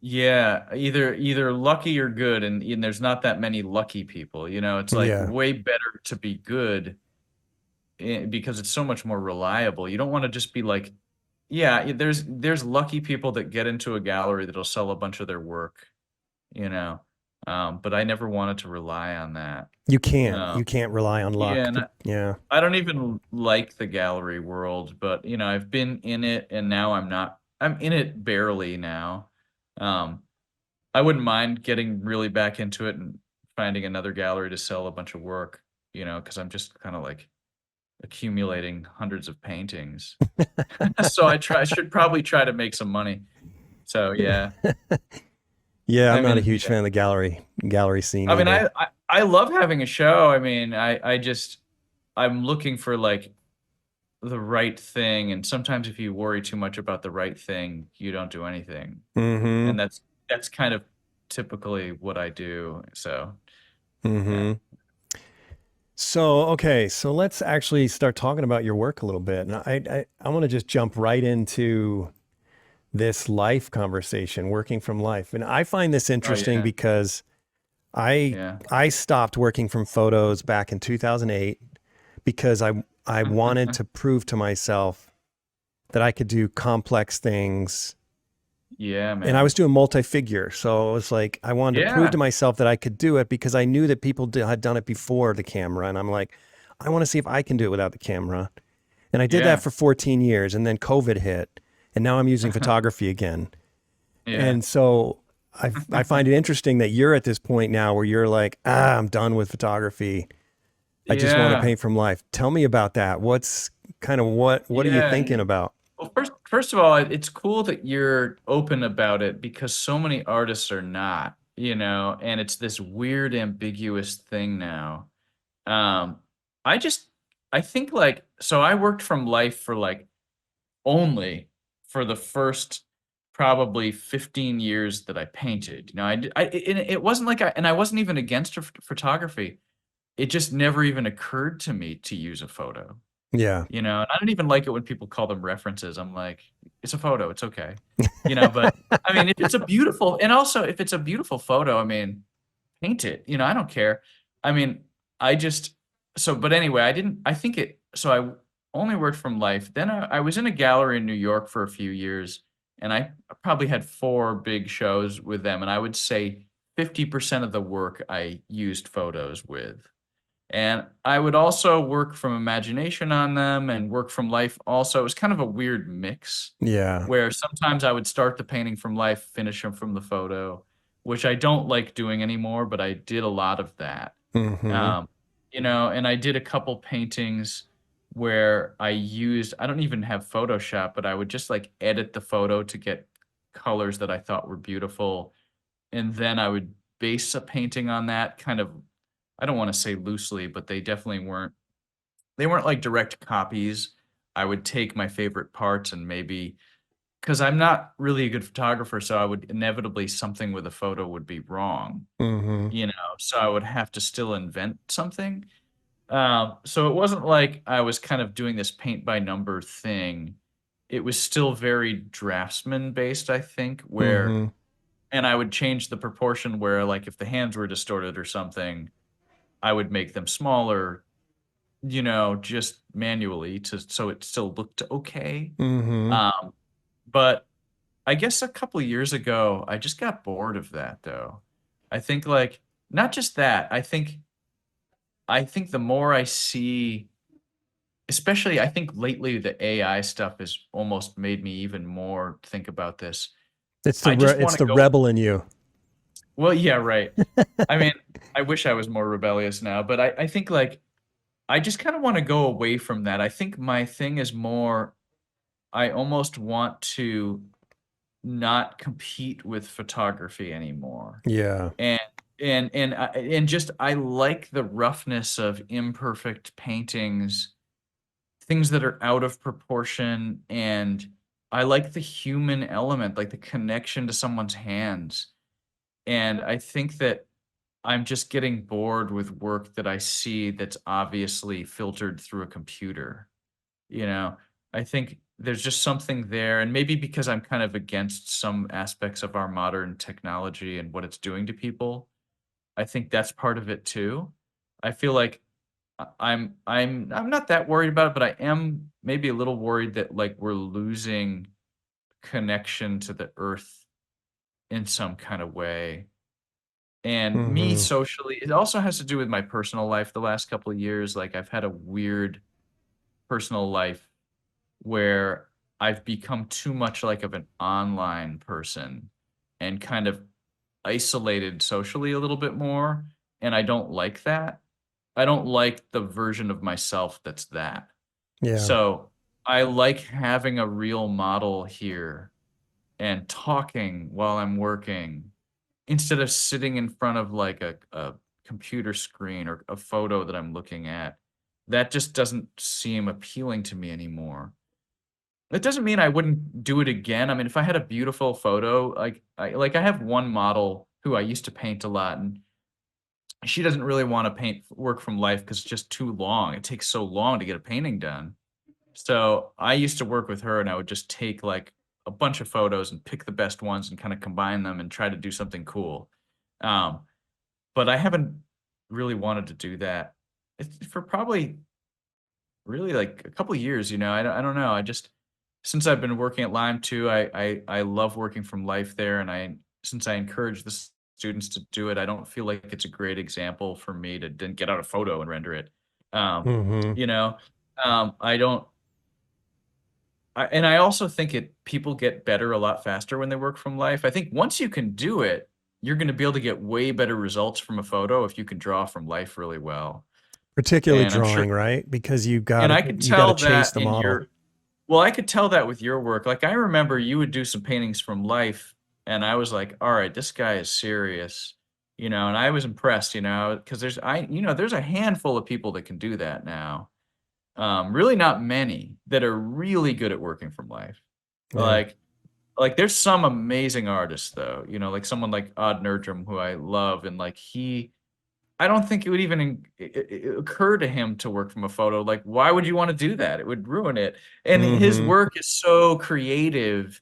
Yeah, either lucky or good, and there's not that many lucky people. It's like Yeah. way better to be good because it's so much more reliable. You don't want to just be like, yeah, there's lucky people that get into a gallery that'll sell a bunch of their work, you know. But I never wanted to rely on that. You can't. Um, You can't rely on yeah, luck. and Yeah. I don't even like the gallery world, but I've been in it and now I'm not. I'm in it barely now. Um, I wouldn't mind getting really back into it and finding another gallery to sell a bunch of work, because I'm just kind of like accumulating hundreds of paintings. So I should probably try to make some money. So yeah. Yeah, I'm I not a mean, huge fan of the gallery scene I mean, either. I love having a show. I mean, I just I'm looking for like the right thing, and sometimes if you worry too much about the right thing, you don't do anything. Mm-hmm. And that's kind of typically what I do. So yeah, Mm-hmm. So, okay, so let's actually start talking about your work a little bit. And I want to just jump right into this life conversation, working from life. And I find this oh interesting yeah, because I yeah, I stopped working from photos back in 2008 because I wanted to prove to myself that I could do complex things. yeah, And I was man, doing multi-figure. So it was like I wanted to prove to yeah, myself that I could do it because I knew that people had done it before the camera. And I'm like, I want to see if I can do it without the camera. And I did that yeah, for 14 years. And then COVID hit. And now I'm using photography again. yeah, And so I find it interesting that you're at this point now where you're like, I'm done with photography. I just want to yeah, paint from life. Tell me about that. What's kind of what are you yeah. thinking about? Well, first of all, it's cool that you're open about it because so many artists are not, and it's this weird, ambiguous thing now. Um, I just, I think like, so I worked from life for like only for the first probably 15 years that I painted. And it wasn't like and I wasn't even against photography. It just never even occurred to me to use a photo. Yeah. And I don't even like it when people call them references. I'm like, it's a photo, it's okay. But I mean, if it's a beautiful, and also if it's a beautiful photo, I mean, paint it. I don't care. I mean, I just but anyway, I think so I only worked from life. Then I was in a gallery in New York for a few years, and I probably had 4 big shows with them, and I would say 50% of the work I used photos with. And I would also work from imagination on them and work from life also. It was kind of a weird mix Yeah. where sometimes I would start the painting from life, finish them from the photo, which I don't like doing anymore, but I did a lot of that. Mm-hmm. Um, and I did a couple paintings where I don't even have Photoshop, but I would just like edit the photo to get colors that I thought were beautiful. And then I would base a painting on that kind of, I don't want to say loosely, but they weren't like direct copies. I would take my favorite parts and maybe, because I'm not really a good photographer, so I would inevitably something with a photo would be wrong, Mm-hmm. so I would have to still invent something. So it wasn't like I was kind of doing this paint by number thing. It was still very draftsman based, I think, Mm-hmm. and I would change the proportion where, like, if the hands were distorted or something, I would make them smaller, just manually so it still looked okay. Mm-hmm. Um, but I guess a couple of years ago, I just got bored of that though. I think like not just that, I think the more I see, especially I think lately the AI stuff has almost made me even more think about this. I just It's want to the go, rebel in you. well, yeah, right. I mean, I wish I was more rebellious now, but I think like I just kind of want to go away from that. I think my thing is more, I almost want to not compete with photography anymore. Yeah. And and just I like the roughness of imperfect paintings, things that are out of proportion, and I like the human element, like the connection to someone's hands. And I think that I'm just getting bored with work that I see that's obviously filtered through a computer. You know, I think there's just something there, and maybe because I'm kind of against some aspects of our modern technology and what it's doing to people, I think that's part of it too. I feel like I'm not that worried about it, but I am maybe a little worried that like we're losing connection to the earth in some kind of way. And me Mm-hmm. socially, it also has to do with my personal life the last couple of years. Like I've had a weird personal life where I've become too much like of an online person and kind of isolated socially a little bit more. And I don't like that. I don't like the version of myself that's that. Yeah. So I like having a real model here and talking while I'm working instead of sitting in front of like a computer screen or a photo that I'm looking at. That just doesn't seem appealing to me anymore. It doesn't mean I wouldn't do it again. I mean, if I had a beautiful photo, I have one model who I used to paint a lot, and she doesn't really want to paint work from life because it's just too long. It takes so long to get a painting done. So I used to work with her, and I would just take like a bunch of photos and pick the best ones and kind of combine them and try to do something cool. Um, but I haven't really wanted to do that for probably really like a couple of years. I don't know. I just since I've been working at Lyme too, I love working from life there, and I since I encourage the students to do it, I don't feel like it's a great example for me to then get out a photo and render it. Um, Mm-hmm. you know, I don't. And I also think people get better a lot faster when they work from life. I think once you can do it, you're going to be able to get way better results from a photo if you can draw from life really well. Particularly And I'm sure, drawing, right? Because and I could you got to tell chase that the model. well, I could tell that with your work. Like I remember you would do some paintings from life, and I was like, all right, this guy is serious, and I was impressed, because there's a handful of people that can do that now. Really not many that are really good at working from life. Yeah. Like there's some amazing artists though, like someone like Odd Nerdrum who I love, and like I don't think it would even occur to him to work from a photo. Like, why would you want to do that? It would ruin it. And his Mm-hmm. work is so creative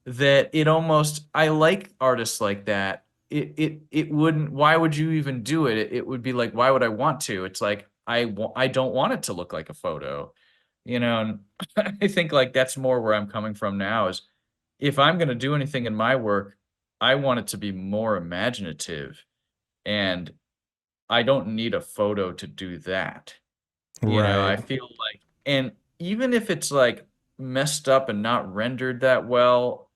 that it almost, I like artists like that. It wouldn't, why would you even do it? It would be like, why would I want to? It's like, I don't want it to look like a photo, and I think like that's more where I'm coming from now is if I'm going to do anything in my work, I want it to be more imaginative, and I don't need a photo to do that. I Right. feel like, and even if it's like messed up and not rendered that well,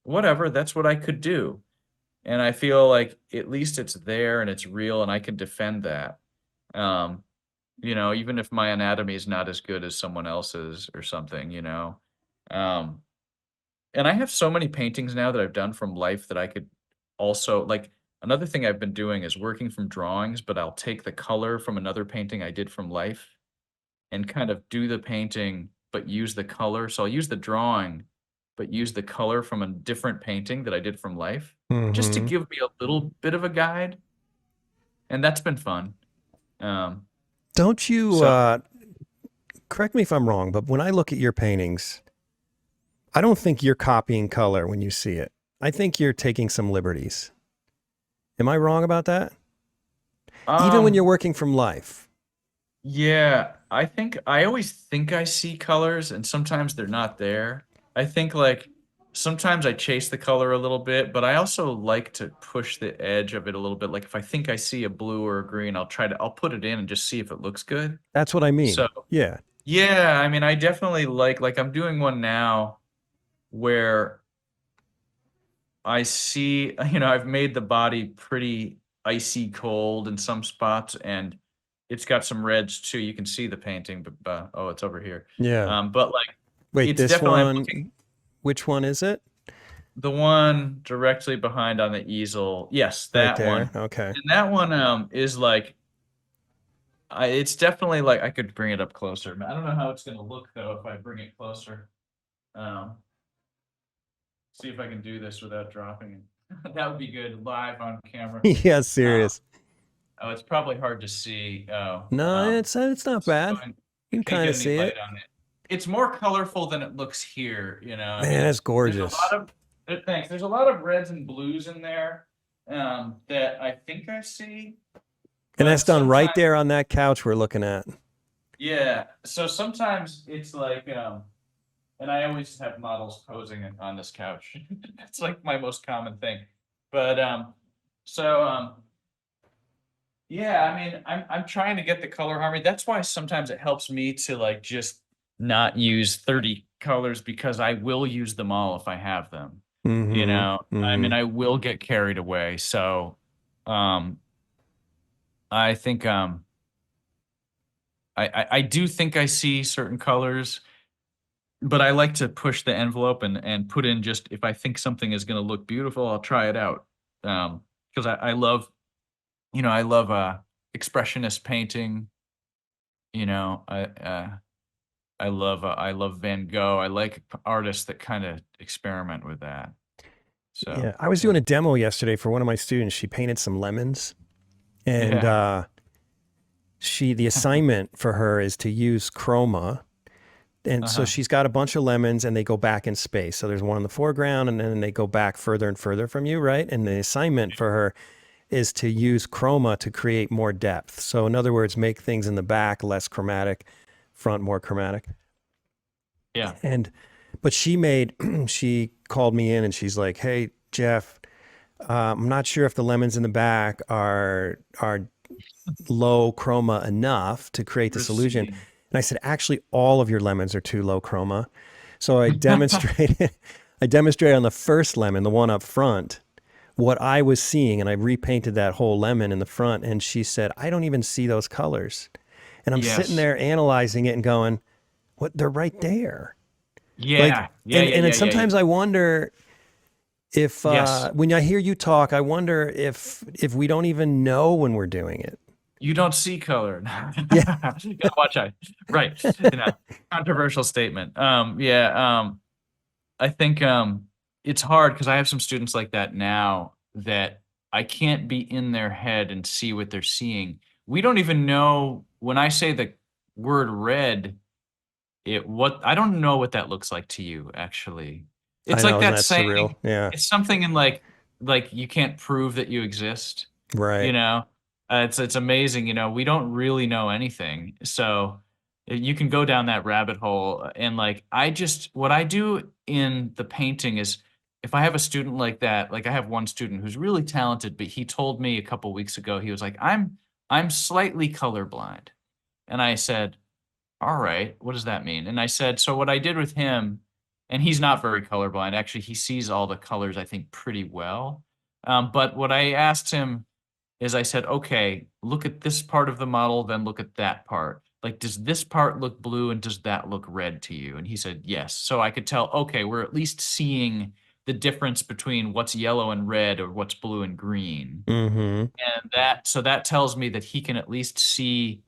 whatever, that's what I could do. And I feel like at least it's there and it's real and I can defend that. Um, even if my anatomy is not as good as someone else's or something. Um, and I have so many paintings now that I've done from life that I could also like another thing I've been doing is working from drawings, but I'll take the color from another painting I did from life and kind of do the painting, but use the color. So I'll use the drawing, but use the color from a different painting that I did from life, just to Mm-hmm. give me a little bit of a guide. And that's been fun. Um, Don't you, so correct me if I'm wrong, but when I look at your paintings, I don't think you're copying color when you see it. I think you're taking some liberties. Am I wrong about that? Even when you're um, working from life. yeah, I always think I see colors and sometimes they're not there. I think like sometimes I chase the color a little bit, but I also like to push the edge of it a little bit. Like if I think I see a blue or a green, I'll put it in and just see if it looks good. That's what I So mean. Yeah. yeah, I mean, I definitely like I'm doing one now where I see, I've made the body pretty icy cold in some spots, and it's got some reds too. You can see the painting, but oh, it's over here. Yeah. But like, Wait, it's this definitely I'm looking one, which one is it? the one directly behind on the easel. Yes, Right that one, there. Okay. and that one is like, it's definitely like I could bring it up closer. I don't know how it's gonna look though if I bring it closer. Um, See if I can do this without dropping it. That would be good live on camera. Yeah, Uh, serious. oh, it's probably hard to see. Oh, No, it's not let's bad. go and You I can can't kind get of any see light it. on it. It's more colorful than it looks here. I mean, Man, that's there's a lot gorgeous. of thanks. There's a lot of reds and blues in there that I think I see, And that's but done right sometimes, there on that couch we're looking at. yeah. So sometimes it's like, and I always have models posing on this couch. It's like my most common thing. But so yeah, I mean, I'm trying to get the color harmony. That's why sometimes it helps me to like just not use 30 colors because I will use them all if I have them. Mm-hmm. I Mm-hmm. mean, I will get carried away. So um I think I do think I see certain colors, but I like to push the envelope and put in just if I think something is going to look beautiful, I'll try it out. Because I love, I love expressionist painting. You know, I love Van Gogh. I like artists that kind of experiment with that. So Yeah. I was yeah, doing a demo yesterday for one of my students. She painted some lemons and yeah, the assignment for her is to use chroma. And so uh-huh. she's got a bunch of lemons and they go back in space. So there's one in the foreground and then they go back further and further from you, right? And the assignment for her is to use chroma to create more depth. So in other words, make things in the back less chromatic, front more chromatic. Yeah, And but she called me in and she's like, "Hey, Jeff, I'm not sure if the lemons in the back are low chroma enough to create this illusion." pristine. And I said, "Actually, all of your lemons are too low chroma." So I demonstrated I demonstrated on the first lemon, the one up front, what I was seeing, and I repainted that whole lemon in the front. And she said, "I don't even see those colors." And I'm sitting Yes. there analyzing it and going, "What? They're right there." Like, Yeah. Yeah. and Yeah. and then Yeah. Yeah. Yeah. sometimes I wonder if Yes. when I hear you talk, I wonder if we don't even know when we're doing it. You don't see color. Yeah. You gotta watch out. Right. Controversial statement. Yeah. I think it's hard because I have some students like that now that I can't be in their head and see what they're seeing. We don't even know when I say the word red, I don't know what that looks like to you, actually. I It's like know, isn't that that saying, surreal? Yeah. it's something in like you can't prove that you exist, you Right. know? It's amazing, we don't really know anything. So you can go down that rabbit hole and like what I do in the painting is if I have a student like that, like I have one student who's really talented, but he told me a couple weeks ago, he was like, I'm slightly colorblind. And I said, all right, what does that mean? And I said, so what I did with him, and he's not very colorblind. Actually, he sees all the colors, I think, pretty well. But what I asked him is I said, okay, look at this part of the model, then look at that part. Like, does this part look blue and does that look red to you? And he said, yes. So I could tell, okay, we're at least seeing the difference between what's yellow and red or what's blue and green. Mm-hmm. And that tells me that he can at least see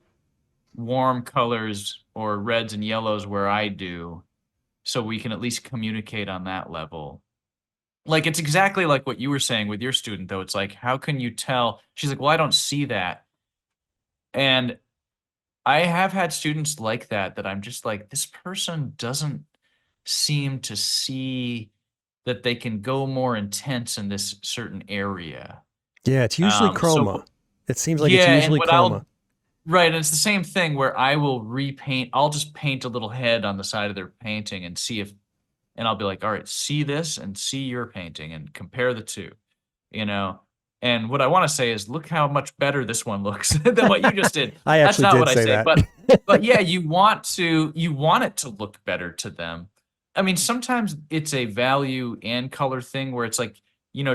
warm colors or reds and yellows where I do, so we can at least communicate on that level. Like it's exactly like what you were saying with your student, though. It's like, how can you tell? She's like, well, I don't see that. And I have had students like that I'm just like, this person doesn't seem to see that they can go more intense in this certain area. Yeah, it's usually chroma. So It seems like it's yeah, and usually what chroma. right, and it's the same thing where I will repaint. I'll just paint a little head on the side of their painting and see if, and I'll be like, all right, see this and see your painting and compare the two, you know? And what I want to say is, look how much better this one looks than what you just did. I That's actually not did what I say say, that. but yeah, you want it to look better to them. I mean, sometimes it's a value and color thing where it's like,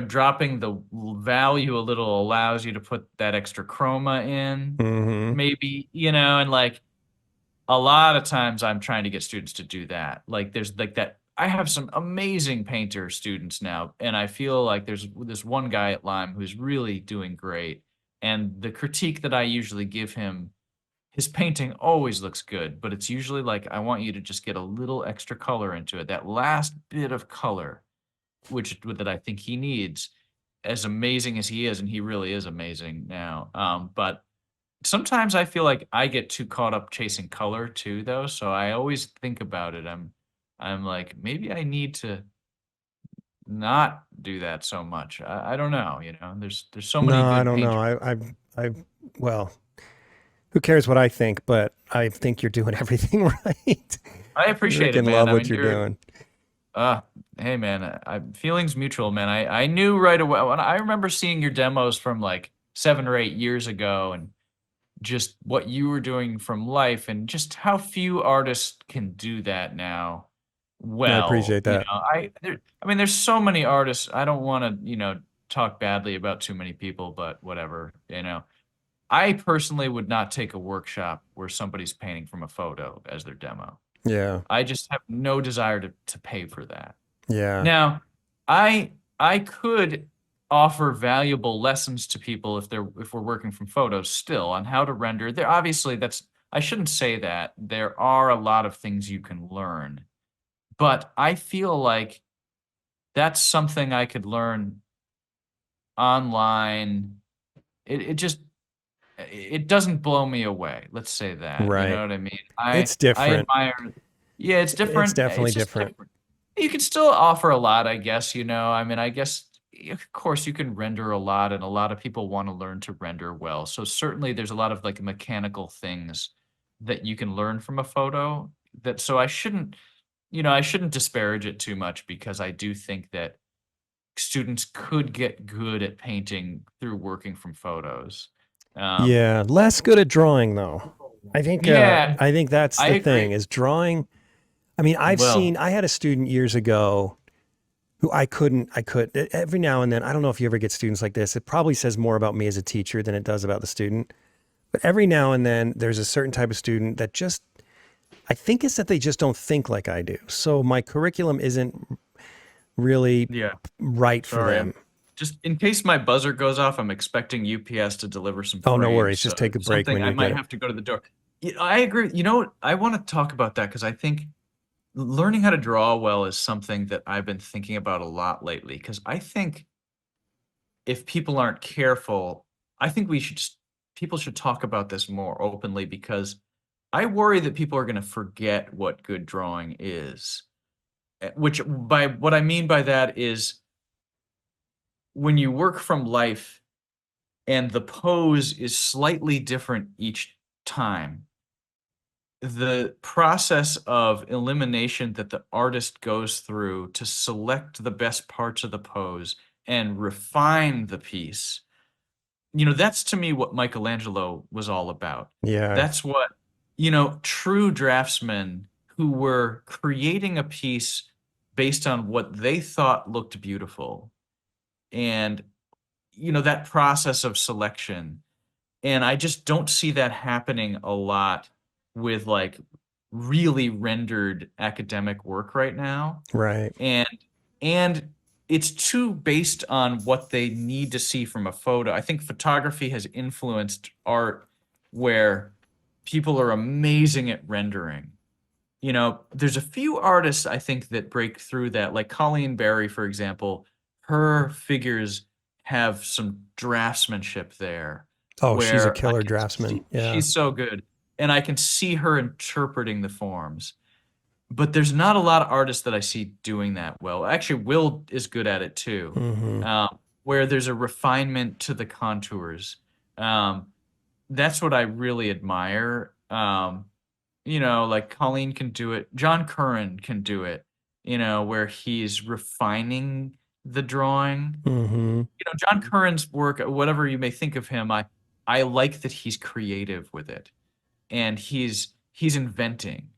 dropping the value a little allows you to put that extra chroma in, Mm-hmm. maybe, and like a lot of times I'm trying to get students to do that. Like there's like that. I have some amazing painter students now, and I feel like there's this one guy at Lyme who's really doing great. And the critique that I usually give him, his painting always looks good, but it's usually like, I want you to just get a little extra color into it. That last bit of color, which that I think he needs, as amazing as he is, and he really is amazing now. But sometimes I feel like I get too caught up chasing color too, though. So I always think about it. I'm like, maybe I need to not do that so much. I don't know. There's so many No, I good don't know. painters. Well, who cares what I think? But I think you're doing everything right. I I appreciate it, freaking man. love I what mean, you're doing. uh, hey, man. Feelings mutual, man. I knew right away when I remember seeing your demos from like 7 or 8 years ago, and just what you were doing from life and just how few artists can do that now I well. appreciate that. I mean, there's so many artists. I don't want to, talk badly about too many people, but whatever. I personally would not take a workshop where somebody's painting from a photo as their demo. Yeah. I just have no desire to pay for that. Yeah. Now, I could offer valuable lessons to people if we're working from photos still on how to render. There obviously that's I shouldn't say that. There are a lot of things you can learn, but I feel like that's something I could learn online. It just it doesn't blow me away. Let's say that. You Right. know what I mean? It's I different. admire. Yeah, it's It's different. definitely It's just different. different. You can still offer a lot, I guess, I mean, I guess, of course, you can render a lot, and a lot of people want to learn to render well. So certainly there's a lot of like mechanical things that you can learn from a photo so I shouldn't disparage it too much because I do think that students could get good at painting through working from photos. Um, Yeah. Less good at drawing though. I think yeah, I think that's I the thing agree. is drawing. I mean, Well, I had a student years ago who I could every now and then, I don't know if you ever get students like this. It probably says more about me as a teacher than it does about the student. But every now and then there's a certain type of student that just, I think it's that they just don't think like I do. So my curriculum isn't really yeah. right for Sorry, them. just in case my buzzer goes off, I'm expecting UPS to deliver some Oh, no frames, worries. so Just take a break something when I you get might it. have to go to the door. Yeah, I agree. You know what? I want to talk about that because I think learning how to draw well is something that I've been thinking about a lot lately. Because I think if people aren't careful, I think people should talk about this more openly, because I worry that people are going to forget what good drawing is. Which, by what I mean by that is, when you work from life and the pose is slightly different each time, the process of elimination that the artist goes through to select the best parts of the pose and refine the piece, that's to me what Michelangelo was all about. Yeah. That's what, true draftsmen who were creating a piece based on what they thought looked beautiful. And, that process of selection. And I just don't see that happening a lot with like really rendered academic work right now. Right. And it's too based on what they need to see from a photo. I think photography has influenced art where people are amazing at rendering. There's a few artists I think that break through that, like Colleen Barry, for example. Her figures have some draftsmanship there, Oh, she's a where I killer can draftsman. see Yeah. she's so good, and I can see her interpreting the forms. But there's not a lot of artists that I see doing that well. Actually, Will is good at it too, Hmm. where there's a refinement to the contours. Um, that's what I really admire. Like Colleen can do it. John Curran can do it, where he's refining the drawing. Hmm. John Curran's work, whatever you may think of him, I like that he's creative with it, and he's inventing.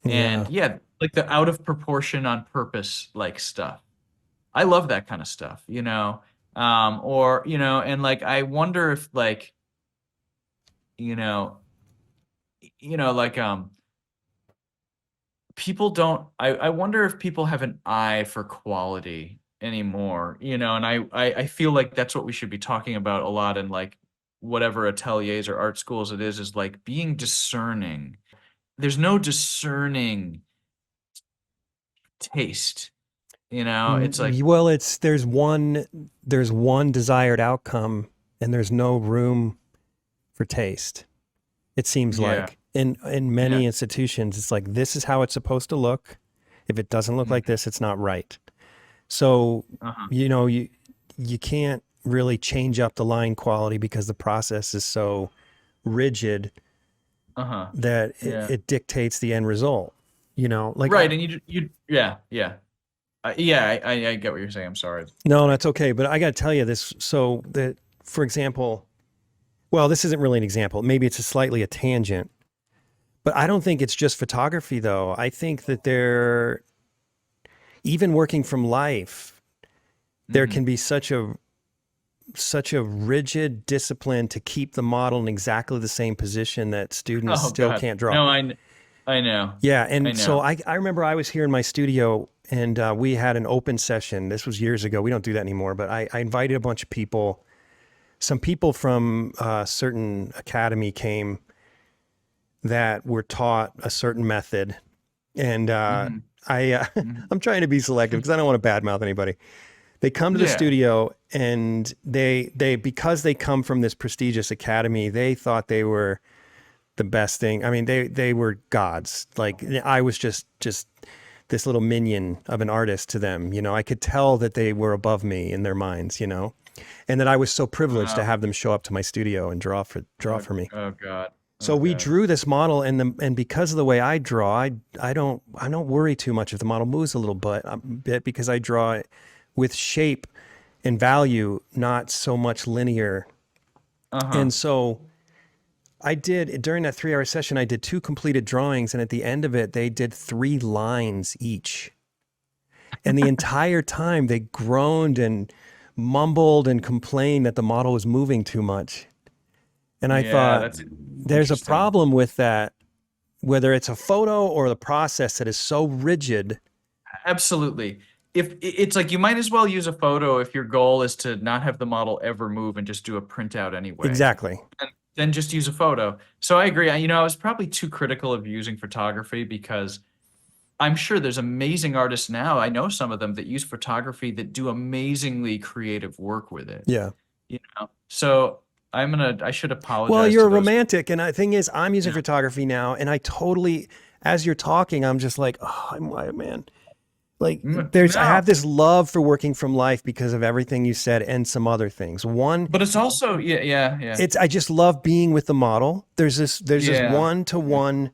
Yeah. And yeah, like the out of proportion on purpose like stuff. I love that kind of stuff, or and like I wonder if like, you know, like people don't, I wonder if people have an eye for quality anymore, and I feel like that's what we should be talking about a lot in like whatever ateliers or art schools it is like being discerning. There's no discerning taste, it's like, Well, there's one desired outcome and there's no room for taste. It seems yeah, like in yeah, many institutions, it's like this is how it's supposed to look. If it doesn't look like mhm, this, it's not right. So, uh-huh, you can't really change up the line quality because the process is so rigid uh-huh, that it, yeah, it dictates the end result. Like right. And yeah, yeah, yeah, I get what you're saying. I'm sorry. no, Like, that's okay. But I got to tell you this. So that, for example, well, this isn't really an example. Maybe it's a tangent, but I don't think it's just photography though. I think that even working from life, there hmm can be such a rigid discipline to keep the model in exactly the same position that students oh still God, can't draw. no, I know, Yeah, I and so know. I remember I was here in my studio and we had an open session. This was years ago. We don't do that anymore, but I invited a bunch of people. Some people from a certain academy came that were taught a certain method, and hmm hmm I'm trying to be selective because I don't want to badmouth anybody. They come to the Yeah. studio and they because they come from this prestigious academy, they thought they were the best thing. I mean, they were gods. Like I was just this little minion of an artist to them. I could tell that they were above me in their minds. And that I was so privileged to Wow. have them show up to my studio and draw Oh, for me. oh God. So Oh we God. drew this model, and because of the way I draw, I don't worry too much if the model moves a bit because I draw it with shape and value, not so much linear. Uh-huh. And so I did during that 3-hour session, I did two completed drawings, and at the end of it, they did 3 lines each. And the entire time they groaned and mumbled and complained that the model was moving too much. And I Yeah, thought, that's there's a interesting. problem with that, whether it's a photo or the process that is so rigid. Absolutely. If it's like you might as well use a photo if your goal is to not have the model ever move and just do a printout anyway. Exactly. And then just use a photo. So I agree. I was probably too critical of using photography because I'm sure there's amazing artists now. I know some of them that use photography that do amazingly creative work with it. Yeah. You know, so I should Well, apologize you're to a those. romantic, and the thing is, I'm using Yeah. photography now, and I totally, as you're talking, I'm just like, oh, man. Like, I No, have this love for working from life because of everything you said and some other things. One, but it's also yeah, I just love being with the model. There's this yeah, one to yeah. one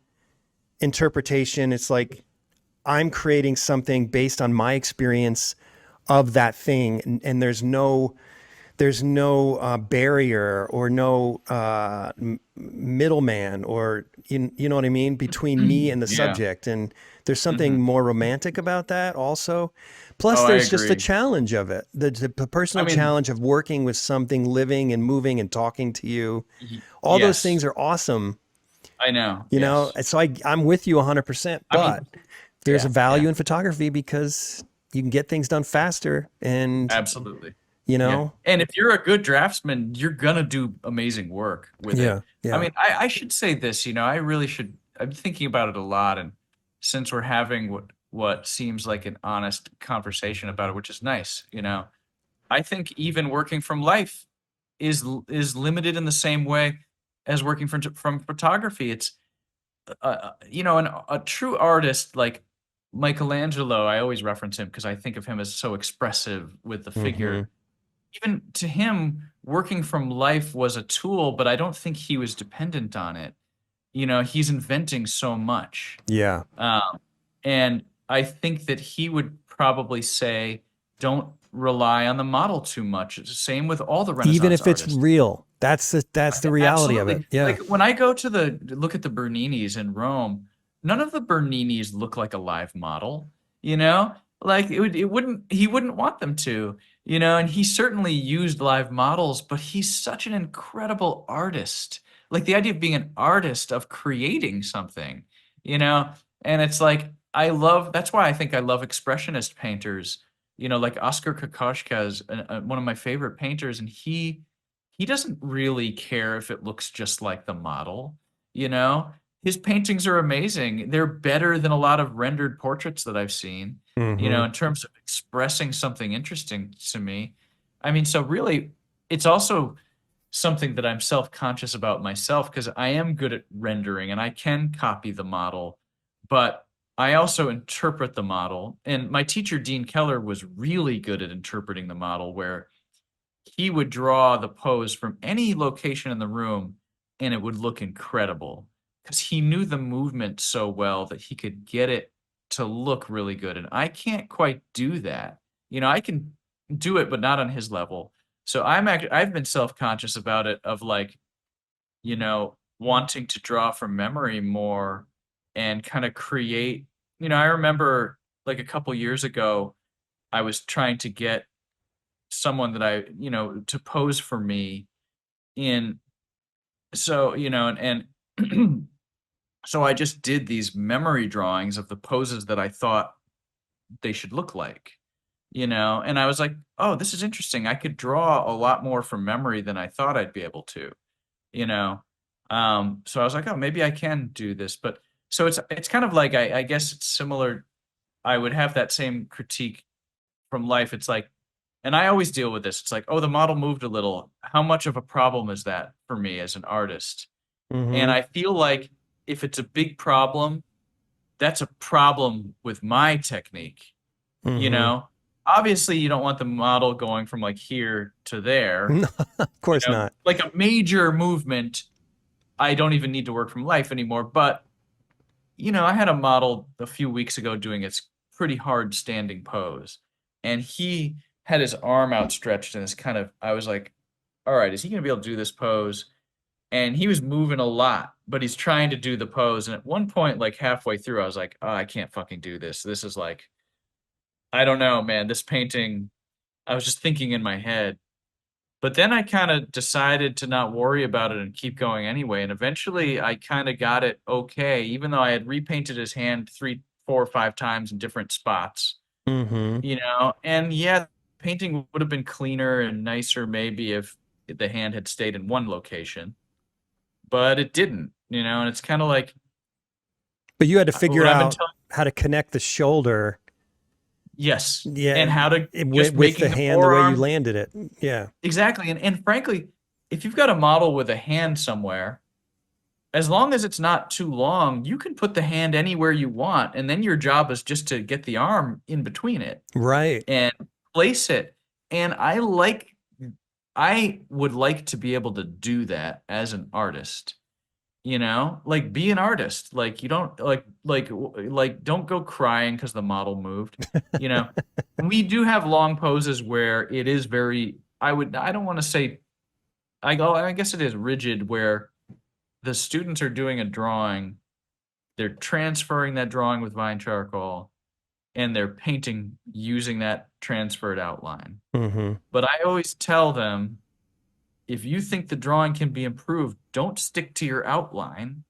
interpretation. It's like I'm creating something based on my experience of that thing, and there's no barrier or no middleman, or you know what I mean, between me and the Yeah. subject. And there's something Hmm. more romantic about that also. Plus, Oh, I there's just the agree. challenge of it, the I personal mean, challenge of working with something living and moving and talking to you. All those yes, things are awesome, I know. you know. Yes. So I'm with you 100%. I But mean, there's a yeah, yeah, value in photography because you can get things done faster, and absolutely. you Yeah. know, And if you're a good draftsman, you're gonna do amazing work with it. yeah, I yeah. mean, I should say this, I really should. I'm thinking about it a lot, and since we're having what seems like an honest conversation about it, which is nice, I think even working from life is limited in the same way as working from photography. It's a true artist like Michelangelo. I always reference him because I think of him as so expressive with the Hmm. figure. Even to him, working from life was a tool, but I don't think he was dependent on it. He's inventing so much. Yeah. Um, and I think that he would probably say, don't rely on the model too much. It's the same with all the Even Renaissance if it's artists. real, that's the reality of it. Absolutely. Yeah. Like when I go to look at the Berninis in Rome, none of the Berninis look like a live model, you know? Like he wouldn't want them to, and he certainly used live models, but he's such an incredible artist. Like the idea of being an artist, of creating something, you know? And it's like that's why I think I love expressionist painters, like Oscar Kokoschka is one of my favorite painters, and he doesn't really care if it looks just like the model, you know? His paintings are amazing. They're better than a lot of rendered portraits that I've seen, Hmm. in terms of expressing something interesting to me. I mean, so really, it's also something that I'm self-conscious about myself because I am good at rendering and I can copy the model, but I also interpret the model. And my teacher, Dean Keller, was really good at interpreting the model, where he would draw the pose from any location in the room and it would look incredible because he knew the movement so well that he could get it to look really good. And I can't quite do that. I can do it, but not on his level. So I've been self-conscious about it, of like, wanting to draw from memory more and kind of create. I remember like a couple years ago, I was trying to get someone that to pose for me in, so, and so I just did these memory drawings of the poses that I thought they should look like, and I was like, oh, this is interesting. I could draw a lot more from memory than I thought I'd be able to, you know. So I was like, oh, maybe I can do this. But so it's kind of like, I guess it's similar. I would have that same critique from life. It's like, and I always deal with this. It's like, oh, the model moved a little. How much of a problem is that for me as an artist? And Hmm. I feel like if it's a big problem, that's a problem with my technique, you Hmm. know? Obviously, you don't want the model going from like here to there, Of course not. like a major movement. I don't even need to work from life anymore. But, I had a model a few weeks ago doing its pretty hard standing pose, and he had his arm outstretched and it's kind of, I was like, all right, is he going to be able to do this pose? And he was moving a lot, but he's trying to do the pose. And at one point, like halfway through, I was like, oh, I can't fucking do this. This is like, I don't know, man. This painting, I was just thinking in my head. But then I kind of decided to not worry about it and keep going anyway. And eventually I kind of got it okay, even though I had repainted his hand 3, 4, 5 times in different spots, Hmm. And yeah, painting would have been cleaner and nicer maybe if the hand had stayed in one location, but it didn't, and it's kind of like But you had to figure what I've been out telling. to connect the shoulder. Yes. Yeah, And how to just with the making the hand, the way you forearm. landed it. Yeah. Exactly. And frankly, if you've got a model with a hand somewhere, as long as it's not too long, you can put the hand anywhere you want. And then your job is just to get the arm in between it Right. and place it. And I would like to be able to do that as an artist. Like be an artist. Like you don't like don't go crying because the model moved. You know, we do have long poses where it is very, I don't want to say, I guess it is rigid, where the students are doing a drawing, they're transferring that drawing with Vine charcoal, and they're painting using that transferred outline. Mm-hmm. But I always tell them, if you think the drawing can be improved, don't stick to your outline,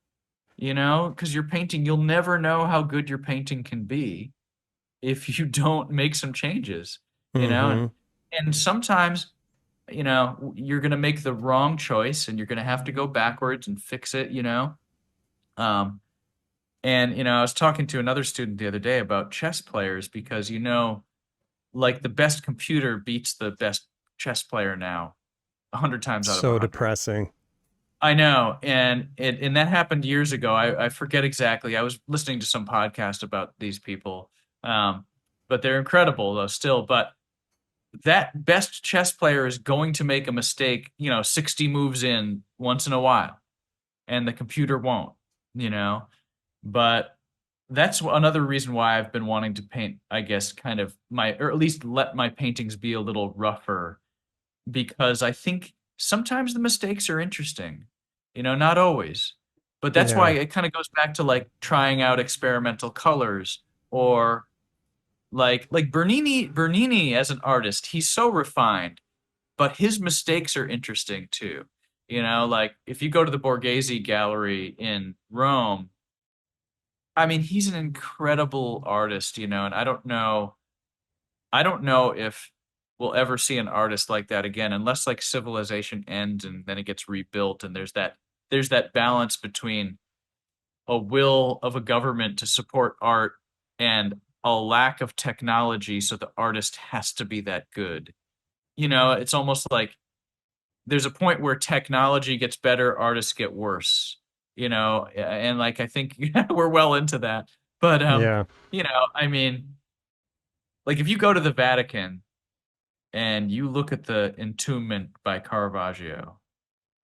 because your painting, you'll never know how good your painting can be if you don't make some changes, you know? Mm-hmm. And sometimes, you're going to make the wrong choice and you're going to have to go backwards and fix it. Um, and, I was talking to another student the other day about chess players because, like the best computer beats the best chess player now 100 times out of So 100. depressing. I know. And that happened years ago. I forget exactly. I was listening to some podcast about these people. But they're incredible though still. But that best chess player is going to make a mistake, 60 moves in once in a while, and the computer won't, you know. But that's another reason why I've been wanting to paint, I guess, kind of or at least let my paintings be a little rougher, because I think sometimes the mistakes are interesting, not always. But that's why Yeah. it kind of goes back to like trying out experimental colors, or like Bernini as an artist, he's so refined, but his mistakes are interesting too. Like if you go to the Borghese Gallery in Rome, I mean, he's an incredible artist, and I don't know if we'll ever see an artist like that again, unless like civilization ends and then it gets rebuilt, and there's that balance between a will of a government to support art and a lack of technology, so the artist has to be that good. It's almost like there's a point where technology gets better, artists get worse. And like I think we're well into that. But Yeah. I mean, like if you go to the Vatican and you look at the Entombment by Caravaggio,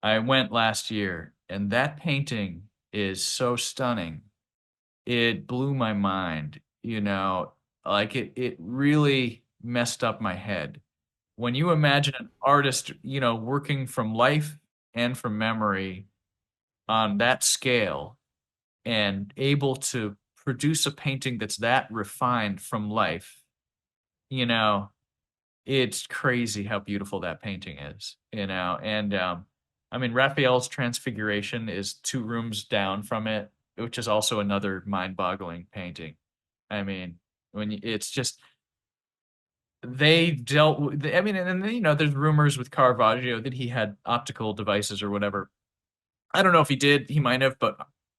I went last year, and that painting is so stunning. It blew my mind, like it really messed up my head. When you imagine an artist, working from life and from memory on that scale and able to produce a painting that's that refined from life, you know, it's crazy how beautiful that painting is. And I mean, Raphael's Transfiguration is two rooms down from it, which is also another mind-boggling painting. I mean, it's just they dealt with, I mean, and then, there's rumors with Caravaggio that he had optical devices or whatever. I don't know if he did, he might have, but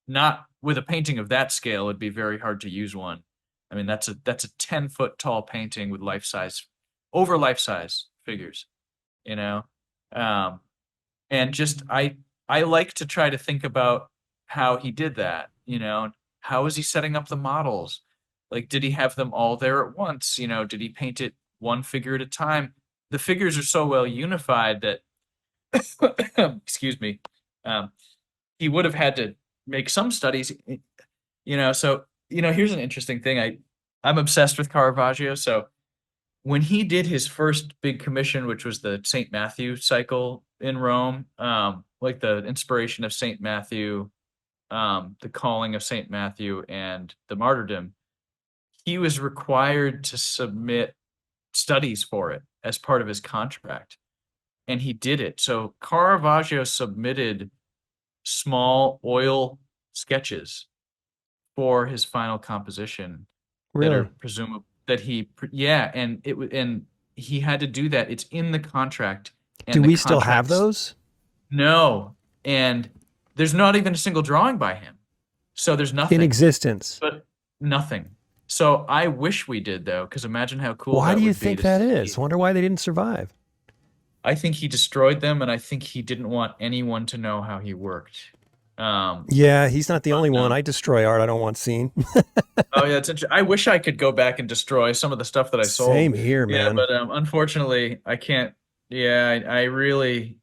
not with a painting of that scale. It'd be very hard to use one. I mean, that's a 10-foot tall painting with over life size figures, you know? Um, and just, I like to try to think about how he did that, how is he setting up the models? Like, did he have them all there at once? Did he paint it one figure at a time? The figures are so well unified that, excuse me, um, he would have had to make some studies, so, here's an interesting thing. I'm obsessed with Caravaggio. So when he did his first big commission, which was the St. Matthew cycle in Rome, like the inspiration of St. Matthew, the calling of St. Matthew, and the martyrdom, he was required to submit studies for it as part of his contract. And he did it. So Caravaggio submitted small oil sketches for his final composition that are Really? presumably that yeah, and he had to do that. It's in the contract, Do and the we still have contracts. those? No, and there's not even a single drawing by him, so there's In nothing. existence? But nothing. So I wish we did though, because imagine how cool Why do that you would be think to that is? see. Wonder why they didn't survive. I think he destroyed them, and I think he didn't want anyone to know how he worked. Um, Yeah, he's not the only but, one. I destroy art I don't want seen. oh yeah, I wish I could go back and destroy some of the stuff that I sold. Same here, Yeah, man. but unfortunately, I can't. Yeah, I really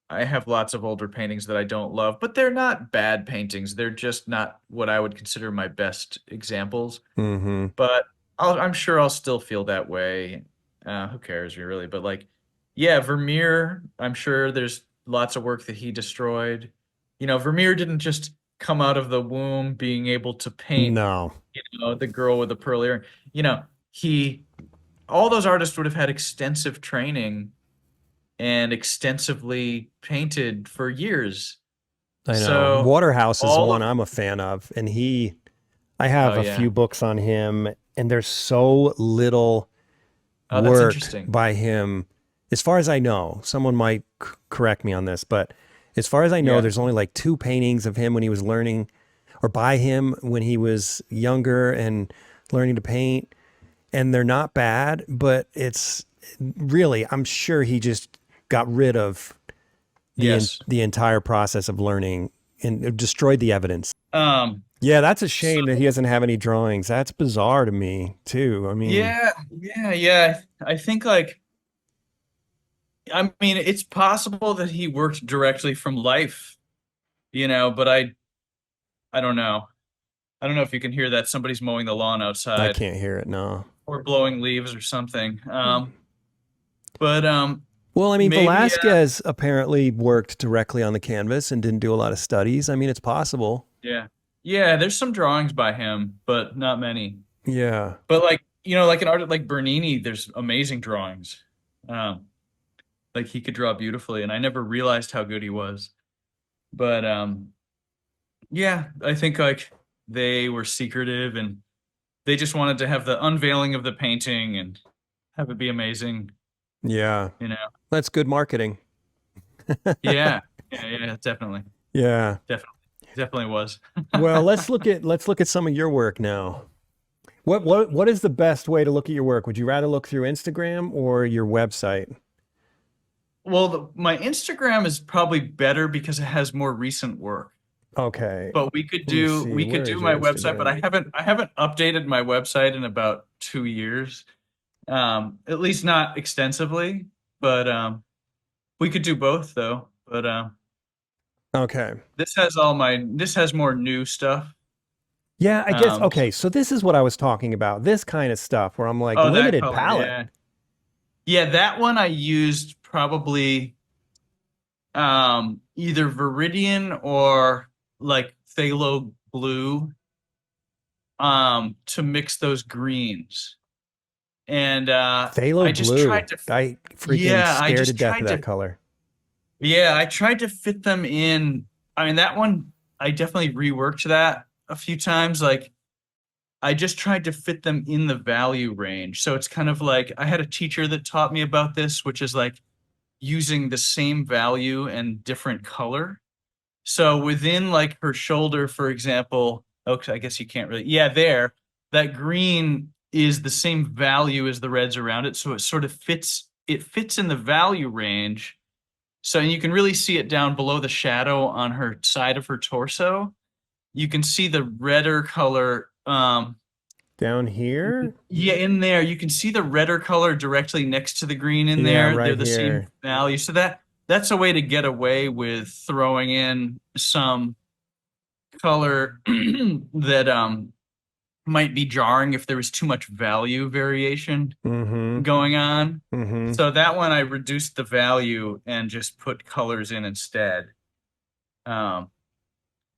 I have lots of older paintings that I don't love, but they're not bad paintings. They're just not what I would consider my best examples. Mm-hmm. But I'm sure I'll still feel that way. Who cares, really? But like, yeah, Vermeer, I'm sure there's lots of work that he destroyed. Vermeer didn't just come out of the womb being able to paint, No. the girl with the pearl earring. You know, he, all those artists would have had extensive training and extensively painted for years. I know. So Waterhouse is the all one of, I'm a fan of, and I oh have a yeah, few books on him, and there's so little oh that's work interesting. by him. As far as I know, someone might correct me on this, but as far as I know, Yeah, there's only like two paintings of him when he was learning, or by him when he was younger and learning to paint, and they're not bad, but it's really, I'm sure he just got rid of yes. the entire process of learning and it destroyed the evidence. Um, Yeah, that's a so shame that he doesn't have any drawings. That's bizarre to me too. I mean, yeah. I think like I mean it's possible that he worked directly from life, but I don't know. I don't know if you can hear that. Somebody's mowing the lawn I outside can't hear it. No. or blowing leaves or something. But Well, I mean, maybe Velasquez apparently worked directly on the canvas and didn't do a lot of studies. I mean, it's possible. yeah. Yeah, there's some drawings by him, but not many. Yeah. But like, like an artist like Bernini, there's amazing drawings. Um, like he could draw beautifully, and I never realized how good he was. But yeah, I think like they were secretive and they just wanted to have the unveiling of the painting and have it be amazing, Yeah. you know. That's good marketing. Yeah. Yeah, definitely. Yeah. Definitely. Definitely was. Well, let's look at some of your work now. What is the best way to look at your work? Would you rather look through Instagram or your website? Well, my Instagram is probably better because it has more recent work. Okay. But we could Let me do see. we could Where do is your my website, but Instagram? I haven't updated my website in about 2 years. At least not extensively, but we could do both though. But Okay. this has more new stuff. Yeah, I guess. Um, Okay. So this is what I was talking about. This kind of stuff where I'm like oh, that limited color, palette. yeah. Yeah, that one I used probably either Viridian or like phthalo blue to mix those greens. And Phthalo I just blue. tried to I freaking yeah, I scared to just death of tried that to color. yeah, I tried to fit them in. I mean, that one I definitely reworked that a few times. Like I just tried to fit them in the value range. So it's kind of like I had a teacher that taught me about this, which is like using the same value and different color. So within like her shoulder, for example, okay, I guess you can't really, yeah, there, that green is the same value as the reds around it. So it sort of it fits in the value range. So you can really see it down below the shadow on her side of her torso. You can see the redder color. Down here? Yeah, in there, you can see the redder color directly next to the green in Yeah, there. They're right the same here. value. So that's a way to get away with throwing in some color that might be jarring if there was too much value variation Mm-hmm. going on. Mm-hmm. So that one I reduced the value and just put colors in instead. Um,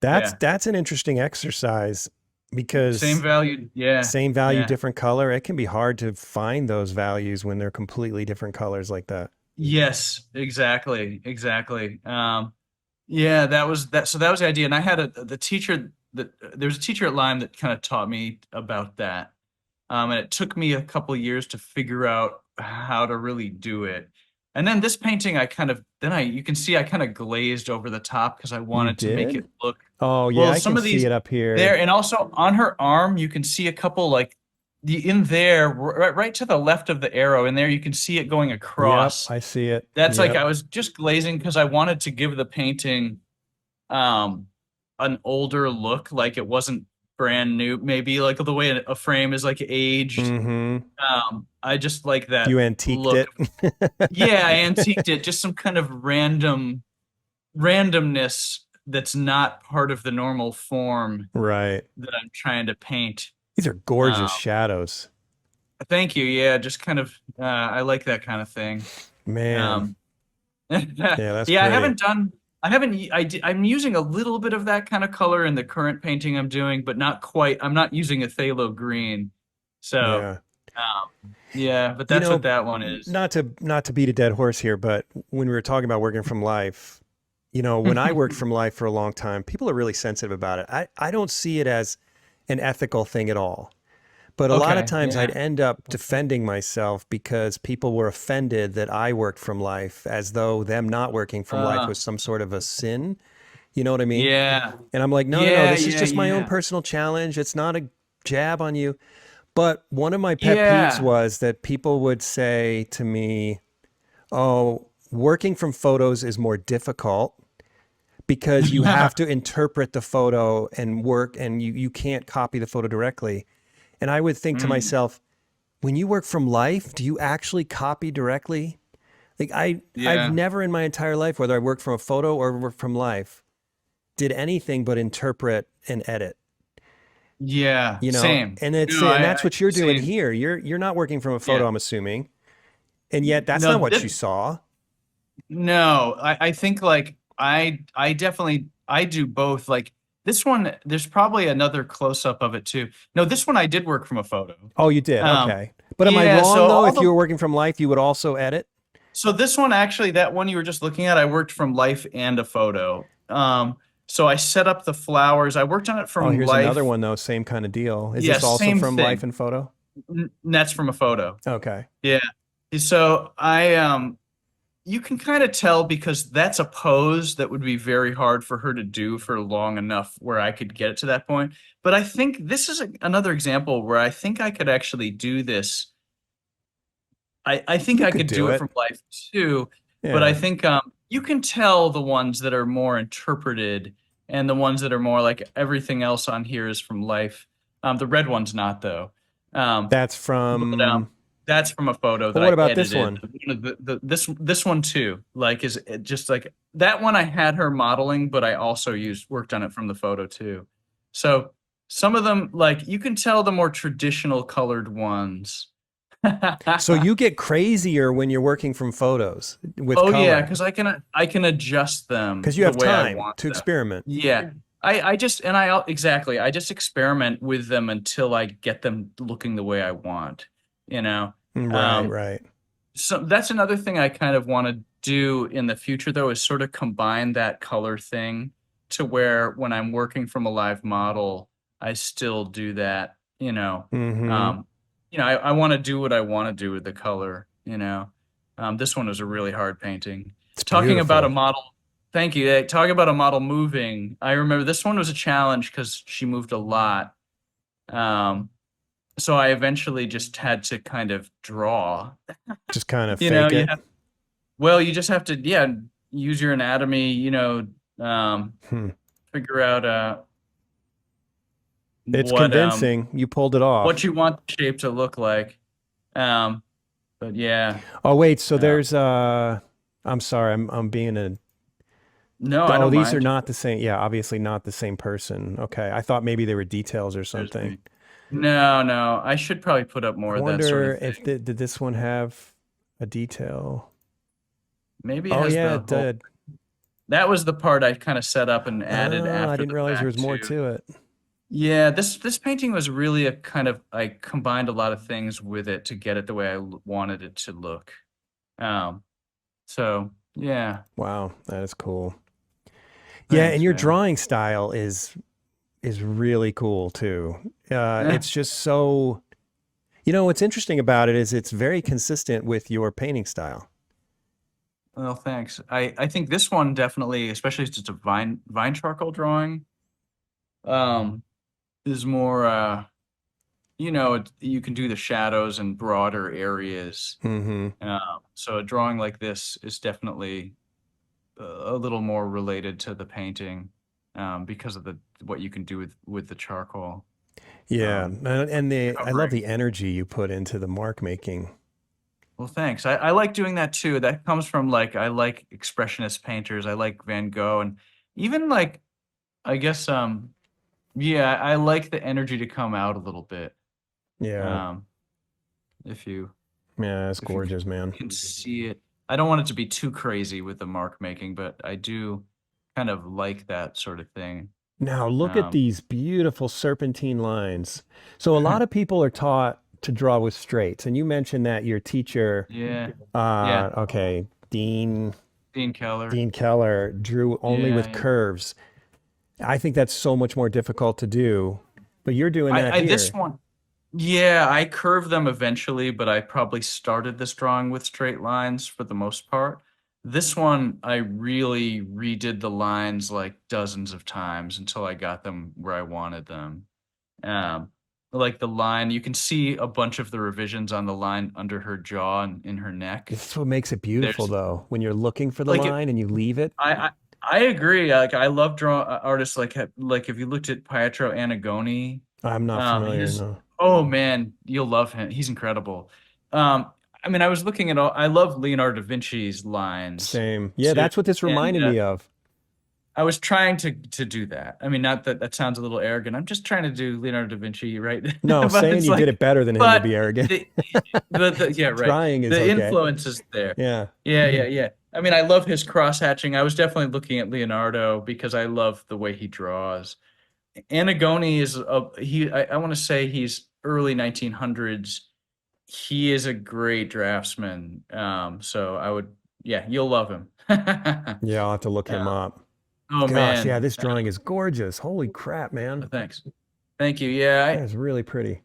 That's yeah. that's an interesting exercise Same because value. Yeah. same value, Yeah. different color. It can be hard to find those values when they're completely different colors like that. Yes, exactly. Exactly. Yeah, that was that. So that was the idea. And I had the teacher that there was a teacher at Lyme that kind of taught me about that. And it took me a couple of years to figure out how to really do it. And then this painting, you can see I kind of glazed over the top because I You wanted to make it did? look, Oh yeah, well, I can some of see these it up there, here. and also on her arm, you can see a couple like in there, right to the left of the arrow, in there, you can see it going Yep, across. I see it. That's like, Yep. I was just glazing because I wanted to give the painting um an older look, like it wasn't brand new, maybe like the way a frame is like aged. Mm-hmm. I just like that You antiqued look. it. Yeah, I antiqued it, just some kind of randomness that's not part of the normal form Right. that I'm trying to paint. These are Um, gorgeous shadows. Thank you. Yeah, just kind of I like that kind of thing. Man. Um, Yeah, that's yeah, pretty. I haven't, I'm using a little bit of that kind of color in the current painting I'm doing, but not quite. I'm not using a phthalo green. So, Yeah. yeah, but You that's what know, that one is. not to beat a dead horse here, but when we were talking about working from life, when I worked from life for a long time, people are really sensitive about it. I don't see it as an ethical thing at all. But a lot of Okay, times yeah. I'd end up defending myself because people were offended that I worked from life as though them not working from life Uh, was some sort of a sin. You know what I mean? yeah. And I'm like, no, no, no, Yeah, this is yeah, just my own yeah. personal challenge. It's not a jab on you. But one of my pet peeves Yeah. was that people would say to me, oh, working from photos is more difficult because you have to interpret the photo and work and you can't copy the photo directly. And I would think to Mm, myself, when you work from life, do you actually copy directly? Like I've yeah. never in my entire life, whether I worked from a photo or worked from life, did anything but interpret and edit. Yeah. Same. And No, and that's what you're doing same. here. You're not working from a photo, Yeah. I'm assuming. And yet that's not No, what you saw. no, I think like I definitely I do both. Like this one, there's probably another close up of it too. No, this one I did work from a photo. Oh, you did. Um, Okay. But am I yeah, wrong so though? all If you the were working from life, you would also edit? so this one actually, that one you were just looking at, I worked from life and a photo. So I set up the flowers. I worked on it Oh, from here's another life. one though, same kind of deal. Is Yeah, this also same from life thing. and photo? That's from a photo. Okay. Yeah. So you can kind of tell because that's a pose that would be very hard for her to do for long enough where I could get it to that point. But I think this is another example where I think I could actually do this. I think You I could could do do it it. from life too, but I Yeah. think you can tell the ones that are more interpreted and the ones that are more like everything else on here is from life. The red one's not though. Um, That's but from, that's from a photo well, that what I about this edited. one? This one too, like is it just like that one I had her modeling, but I also used worked on it from the photo too. So some of them, like you can tell the more traditional colored ones. So you get crazier when you're working from photos with Oh yeah, color because I can adjust them because you the have way I time want to them. experiment. Yeah. I just and I exactly I just experiment with them until I get them looking the way I want, you know. Right, Um, right. so that's another thing I kind of want to do in the future though is sort of combine that color thing to where when I'm working from a live model, I still do that, you know. Mm-hmm. Um, I want to do what I want to do with the color, you know. This one was a really hard painting. It's Talking about a beautiful. model, thank you. Talking about a model moving, I remember this one was a challenge because she moved a lot. Um, so I eventually just had to kind of draw. Just kind of You know, fake it. you just have to, yeah, use your anatomy, um, Hmm. figure out It's what convincing. You pulled it what off. you want the shape to look like. Um, but yeah, Oh, wait. So uh, there's I'm sorry. I'm being a no, I oh, don't these are mind. not the same. Yeah, obviously not the same person. Okay. I thought maybe they were details or There's something. me. No, no, I should probably put up more I of that sort of wonder if thing. did this one have a detail? Maybe it Oh has yeah, the it whole. did. That was the part I kind of set up and added Oh, I after didn't the realize there fact was more too. to it. Yeah, this painting was really a kind of I combined a lot of things with it to get it the way I wanted it to look. Um, so yeah, Wow, that is cool. Yeah, and thanks, your man. drawing style is really cool too. It's just so, what's interesting about it is it's very consistent with your painting style. Well, thanks. I think this one definitely, especially if it's a vine charcoal drawing, um, is more you can do the shadows in broader areas. Mm-hmm. So a drawing like this is definitely a little more related to the painting, because of the what you can do with the charcoal. Yeah, Um, and I love Covering. the energy you put into the mark making. Well, thanks. I like doing that too. That comes from like I like expressionist painters. I like Van Gogh and even like I guess yeah, I like the energy to come out a little bit. Yeah, Um, if you yeah, it's if you gorgeous, man. can see it. I don't want it to be too crazy with the mark making, but I do kind of like that sort of thing. Now look at Um, these beautiful serpentine lines. So a lot of people are taught to draw with straights, and you mentioned that your teacher, yeah, yeah, okay, Dean Keller. Dean Keller drew only Yeah, with yeah. curves. I think that's so much more difficult to do, but you're doing that I this here. one, yeah, I curved them eventually, but I probably started this drawing with straight lines for the most part. This one, I really redid the lines like dozens of times until I got them where I wanted them. Um, like the line, you can see a bunch of the revisions on the line under her jaw and in her neck. This is what makes it beautiful, There's though, when you're looking for the like it, line and you leave it. I I agree. Like I love draw artists like if you looked at Pietro Annigoni, I'm not familiar, his no. oh man, you'll love him. He's incredible. Um, I mean, I was looking at all. I love Leonardo da Vinci's lines Same. Yeah, too, that's what this and reminded me of. I was trying to do that. I mean, not that that sounds a little arrogant. I'm just trying to do Leonardo da Vinci, right? No, But saying it's you did it like, better than him would but be arrogant. the yeah, right. Trying is The okay. influence is there. Yeah. Yeah, yeah, yeah. I mean, I love his cross hatching. I was definitely looking at Leonardo because I love the way he draws. Annigoni is I want to say he's early 1900s. He is a great draftsman. So I would, yeah, you'll love him. Yeah, I'll have to look Uh, him up. oh Gosh, yeah, man. this drawing is gorgeous. Holy crap, man. Thanks. Thank you. Yeah, That is really pretty.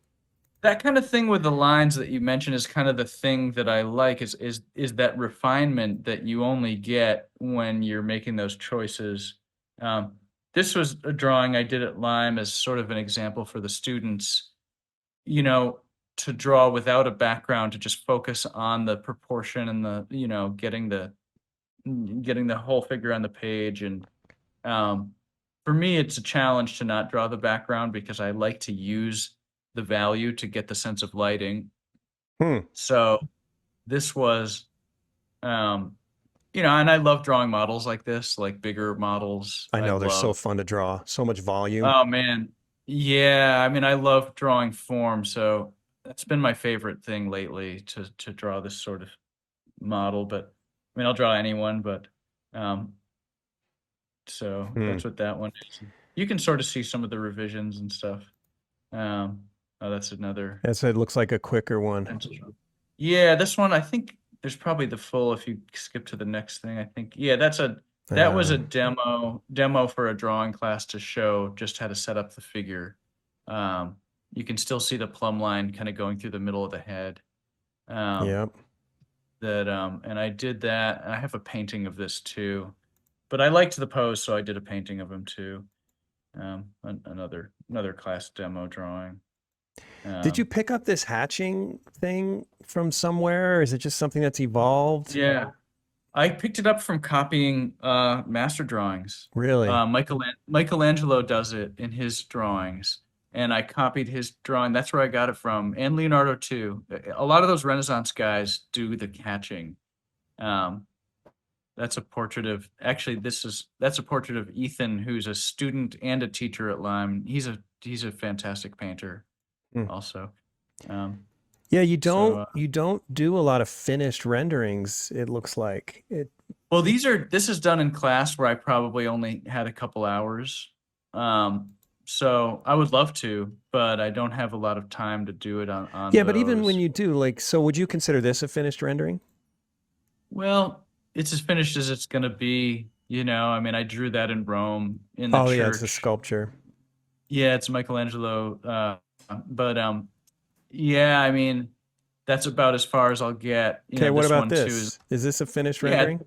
that kind of thing with the lines that you mentioned is kind of the thing that I like is that refinement that you only get when you're making those choices. Um, this was a drawing I did at Lyme as sort of an example for the students, you know, to draw without a background, to just focus on the proportion and the, getting the whole figure on the page. And um, for me, it's a challenge to not draw the background because I like to use the value to get the sense of lighting. Hmm. So this was, um, and I love drawing models like this, like bigger models. I I know they're so love, fun to draw. So much volume. oh man, yeah. I mean, I love drawing form, so that's been my favorite thing lately to draw this sort of model. But I mean, I'll draw anyone, but um, so Hmm. that's what that one is. You can sort of see some of the revisions and stuff. Um, oh, that's another. It looks like a quicker one. Yeah, this one I think there's probably the full if you skip to the next thing. I think yeah, that was Uh, a demo for a drawing class to show just how to set up the figure. Um, you can still see the plumb line kind of going through the middle of the head. Um, yep. and I did that. I have a painting of this too, but I liked the pose, so I did a painting of him too. Another class demo drawing. Did you Um, pick up this hatching thing from somewhere, or is it just something that's evolved? yeah, I picked it up from copying master drawings. Really? Michelangelo does it in his drawings, and I copied his drawing. That's where I got it from, and Leonardo too. A lot of those Renaissance guys do the hatching. Um, that's a portrait of actually that's a portrait of Ethan, who's a student and a teacher at Lyme. He's a fantastic painter, Hmm. also. Um, Yeah, so you don't do a lot of finished renderings, it looks like. well, this is done in class where I probably only had a couple hours. So I would love to, but I don't have a lot of time to do it on Yeah, but even when those. you do, like, so would you consider this a finished rendering? Well, it's as finished as it's gonna be, I mean, I drew that in Rome in the Oh, yeah, it's a church. sculpture. Yeah, it's Michelangelo. But yeah, I mean, that's about as far as I'll get. Okay, what This about one too is this? Is this a finished yeah, rendering?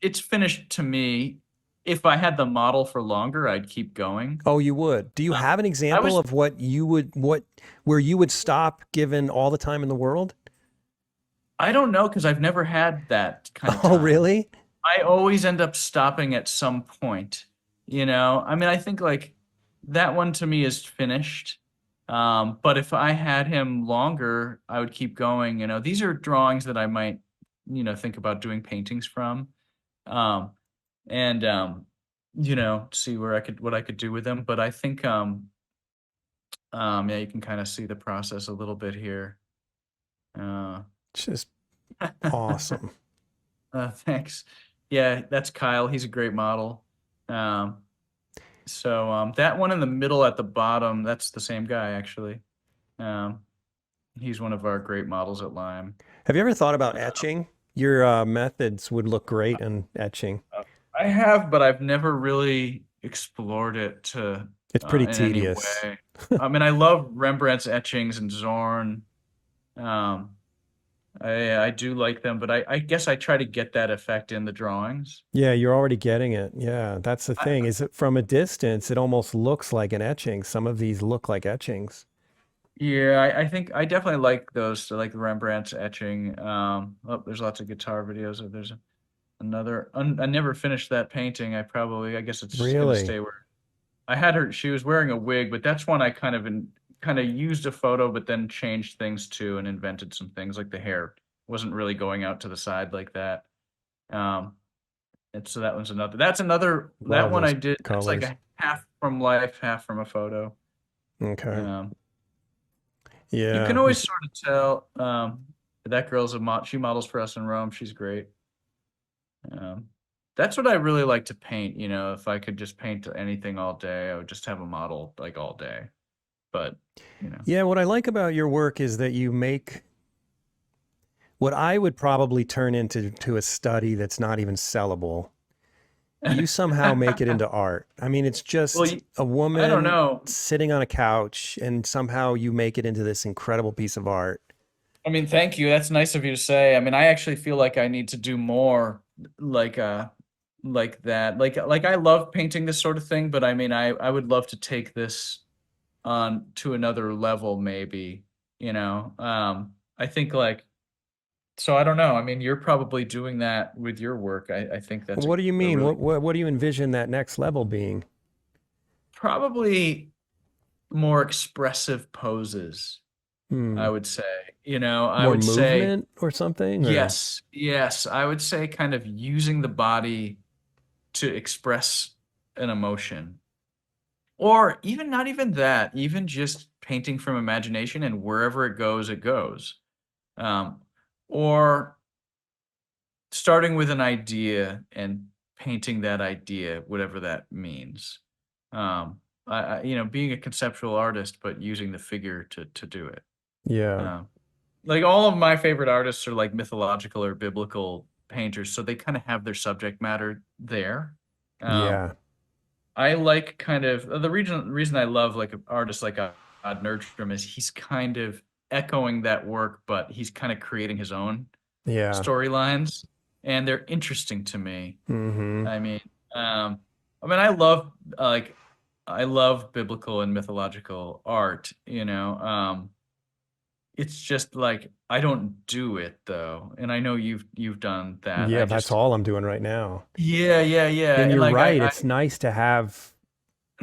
it's finished to me. If I had the model for longer, I'd keep going. Oh, you would. Do you have an I example was of where you would stop given all the time in the world? I don't know because I've never had that kind of Oh, time. really? I always end up stopping at some point, you know? I mean, I think like that one to me is finished. But if I had him longer, I would keep going. You know, these are drawings that I might, think about doing paintings from. Um, and see where what I could do with them. But I think yeah, you can kind of see the process a little bit here. Uh Just awesome. Thanks. Yeah, that's Kyle. He's a great model. Um, that one in the middle at the bottom, that's the same guy actually. Um, he's one of our great models at Lime. Have you ever thought about etching? Your methods would look great in etching. I have, but I've never really explored it to It's pretty in any tedious. way. I mean, I love Rembrandt's etchings and Zorn. Um, I do like them, but I guess I try to get that effect in the drawings. Yeah, you're already getting it. Yeah, that's the I, thing. Is it from a distance, it almost looks like an etching. Some of these look like etchings. Yeah, I think I definitely like those, so like Rembrandt's etching. Oh, there's lots of guitar videos. There's another. I never finished that painting. I guess it's gonna Really? stay where I had her. She was wearing a wig, but that's one I kind of used a photo, but then changed things too and invented some things like the hair wasn't really going out to the side like that. Um, and so that one's another. That's another. That Love one I those did. That's like colors. a half from life, half from a photo. Okay. Um, You can Yeah. always sort of tell that girl's a she models for us in Rome. She's great. Um, that's what I really like to paint. You know, if I could just paint anything all day, I would just have a model like all day. But you know, Yeah, what I like about your work is that you make what I would probably turn into a study that's not even sellable. You somehow make it into art. I mean, it's well, just a I don't woman know. sitting on a couch and somehow you make it into this incredible piece of art. I mean, thank you. That's nice of you to say. I mean, I actually feel like I need to do more like uh like that. Like I love painting this sort of thing, but I mean, I would love to take this on to another level maybe, you know. I think like so I don't know. I mean, you're probably doing that with your work. I think that's What do you a mean? really What do you envision that next level being? probably more expressive poses, I Hmm. would say. You know, I More would say movement or something or yes, yes. I would say kind of using the body to express an emotion. Or even not even that, even just painting from imagination and wherever it goes, it goes. Um, or starting with an idea and painting that idea, whatever that means. Being a conceptual artist, but using the figure to do it. yeah. Um, like all of my favorite artists are like mythological or biblical painters, so they kind of have their subject matter there. Um, Yeah. I like kind of the reason I love like an artist like Nerdstrom is he's kind of echoing that work, but he's kind of creating his own Yeah. storylines, and they're interesting to me. Mm-hmm. I mean, um, I love I love biblical and mythological art. It's just like I don't do it though, and I know you've done that. Yeah, that's all I'm doing right now. Yeah, And and you're like right. It's nice to have,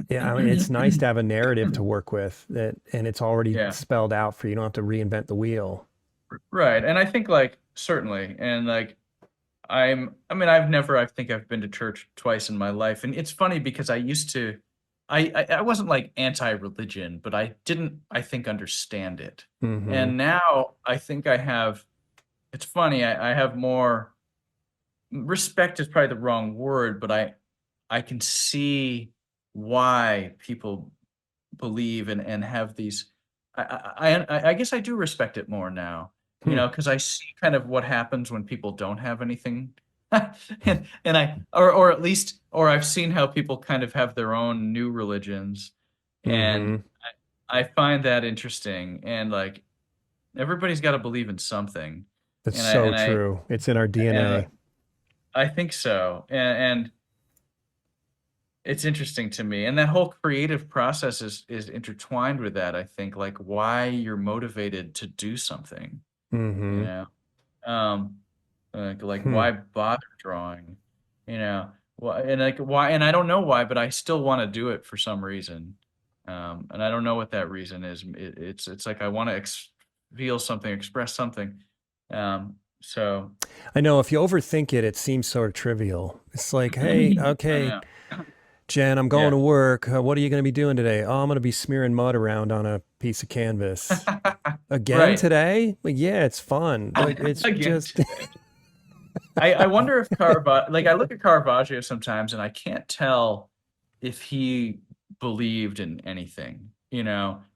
yeah, I mean, it's nice to have a narrative to work with that, and it's already yeah. spelled out for you. You don't have to reinvent the wheel. Right. And I think like certainly and like I think I've been to church twice in my life. And it's funny because I used to I wasn't like anti-religion, but I didn't I think understand it. Mm-hmm. And now I think it's funny, I have more respect is probably the wrong word, but I can see why people believe and have these I guess I do respect it more now, Hmm. because I see kind of what happens when people don't have anything. And or at least or I've seen how people kind of have their own new religions, and Mm-hmm. I find that interesting, and like everybody's got to believe in something. That's and I so and I true. It's in our and DNA. I think so. And it's interesting to me. And that whole creative process is intertwined with that, I think, like why you're motivated to do something, you Mm-hmm. know? Um, like Hmm. why bother drawing, you know? Why and like why and I don't know why, but I still want to do it for some reason. And I don't know what that reason is. It's like I want to feel something, express something. So I know if you overthink it, it seems sort of trivial. It's like, hey, I okay, know. Jen, I'm going Yeah. to work. What are you going to be doing today? Oh, I'm going to be smearing mud around on a piece of canvas. Again Right. today? Like, yeah, it's fun, but it's Again just, today. I wonder if Caravaggio, like I look at Caravaggio sometimes and I can't tell if he believed in anything,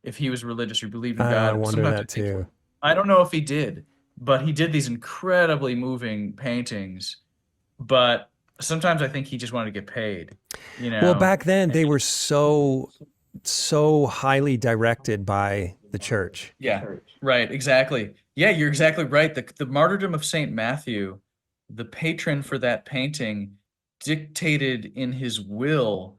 if he was religious or believed in I God. wonder Sometimes I that think, too. I don't know if he did, but he did these incredibly moving paintings. But sometimes I think he just wanted to get paid, you Well, know? back then they were so highly directed by the church. Yeah, right, exactly. Yeah, you're exactly right. The martyrdom of Saint Matthew, the patron for that painting, dictated in his will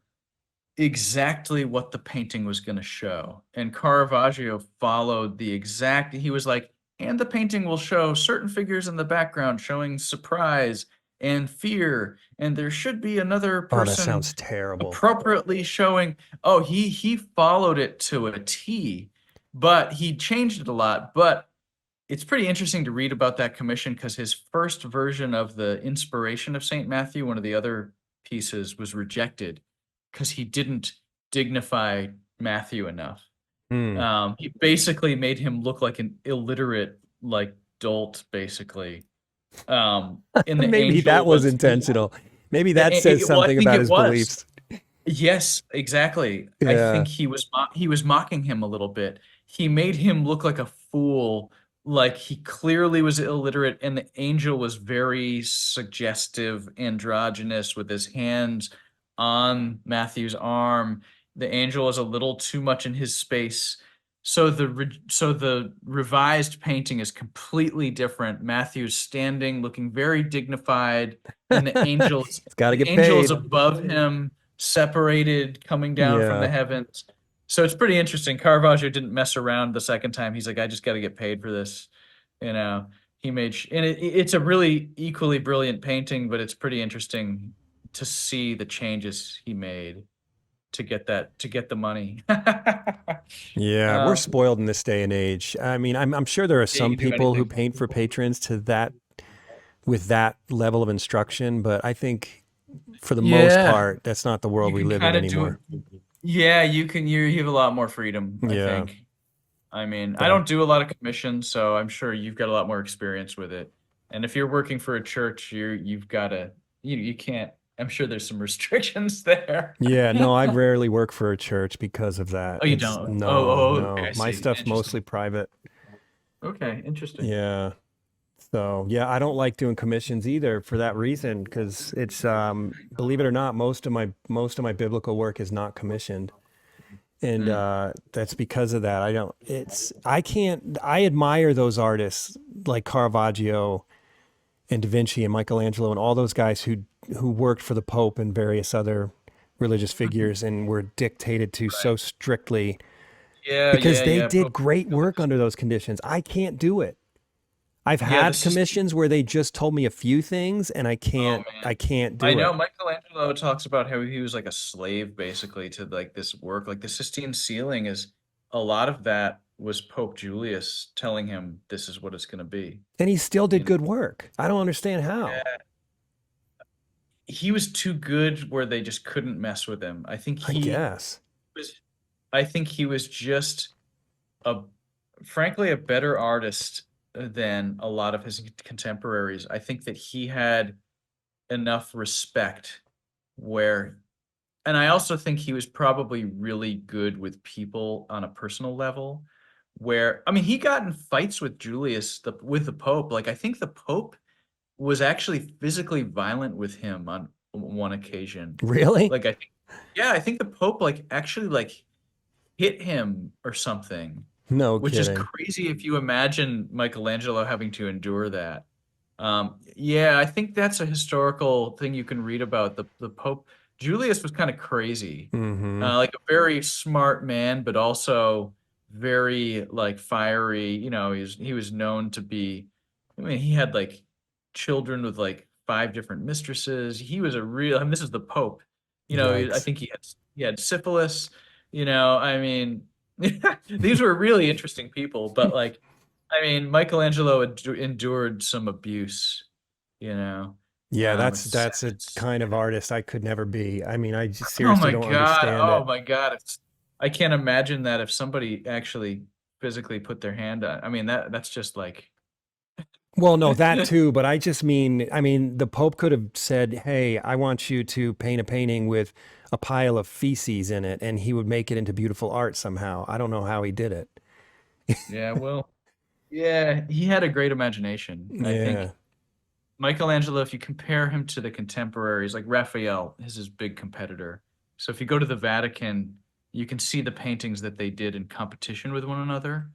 exactly what the painting was going to show. And Caravaggio followed he was like, and the painting will show certain figures in the background showing surprise and fear, and there should be another Oh, that person sounds terrible. appropriately showing. Oh, he followed it to a T, but he changed it a lot. But it's pretty interesting to read about that commission because his first version of the Inspiration of St. Matthew, one of the other pieces, was rejected because he didn't dignify Matthew enough. Hmm. He basically made him look like an illiterate, like dolt, basically. And the Maybe that angel was was intentional. Maybe that says well, I something think about it his was. beliefs. Yes, exactly. I Yeah. think he was mocking him a little bit. He made him look like a fool, like he clearly was illiterate, and the angel was very suggestive, androgynous with his hands on Matthew's arm. The angel is a little too much in his space. So the revised painting is completely different. Matthew's standing, looking very dignified, and It's got to the get angel is paid. above him, separated, coming down from the Yeah. heavens. So it's pretty interesting. Caravaggio didn't mess around the second time. He's like, I just got to get paid for this. You know, and it's a really equally brilliant painting, but it's pretty interesting to see the changes he made to get the money. Yeah, we're um, spoiled in this day and age. I mean, I'm sure there are yeah, you some can do people who anything. paint for patrons to that with that level of instruction, but I think for the most Yeah, part, that's not the world you we can live in kind of do it. anymore. Yeah, you have a lot more freedom, I Yeah. think. I mean, I So, don't do a lot of commissions, so I'm sure you've got a lot more experience with it. And if you're working for a church, you've got to you can't. I'm sure there's some restrictions there. yeah, no, I rarely work for a church because of that. Oh, you It's don't. no, Okay, no. I My see. stuff's Interesting. mostly private. Okay, interesting. Yeah. So, yeah, I don't like doing commissions either for that reason because it's believe it or not, most of my biblical work is not commissioned. And Mm, that's because of that. I can't I admire those artists like Caravaggio and Da Vinci and Michelangelo and all those guys who worked for the Pope and various other religious mhm. figures and were dictated to so Right. strictly Yeah, because yeah, they yeah. did Pope great work Felix. under those conditions. I can't do it. I've Yeah, the had system. commissions where they just told me a few things and I Oh can't man. I can't I do know it. Michelangelo talks about how he was like a slave basically to like this work. Like the Sistine ceiling is a lot of that was Pope Julius telling him this is what it's going to be. And he still did You know, good work. I don't understand how. yeah, he was too good where they just couldn't mess with him. I guess. Was I think he was just a frankly a better artist than a lot of his contemporaries. I think that he had enough respect where and I also think he was probably really good with people on a personal level where I mean he got in fights with with the Pope. Like I think the Pope was actually physically violent with him on one occasion. Really? Like I think the Pope like actually like hit him or something, No which is kidding. crazy if you imagine Michelangelo having to endure that. Yeah, I think that's a historical thing you can read about. The Pope Julius was kind of crazy, Mm-hmm. like a very smart man, but also very like fiery. You know, he was known to be. I mean, he had like children with like five different mistresses. He was a real. I mean, this is the Pope. You know, I Yikes. think he had syphilis. You know, I mean, these were really interesting people, but like. I mean, Michelangelo endured some abuse, you know. Yeah, that's a It's kind of artist I could never be. I mean, I just oh seriously my don't God, understand oh it. my God. I can't imagine that if somebody actually physically put their hand on. I mean, that's just like Well, no, that too, but I mean, the Pope could have said, "Hey, I want you to paint a painting with a pile of feces in it," and he would make it into beautiful art somehow. I don't know how he did it. yeah, well, yeah, he had a great imagination. I Yeah. think Michelangelo, if you compare him to the contemporaries, like Raphael is his big competitor. So if you go to the Vatican, you can see the paintings that they did in competition with one another.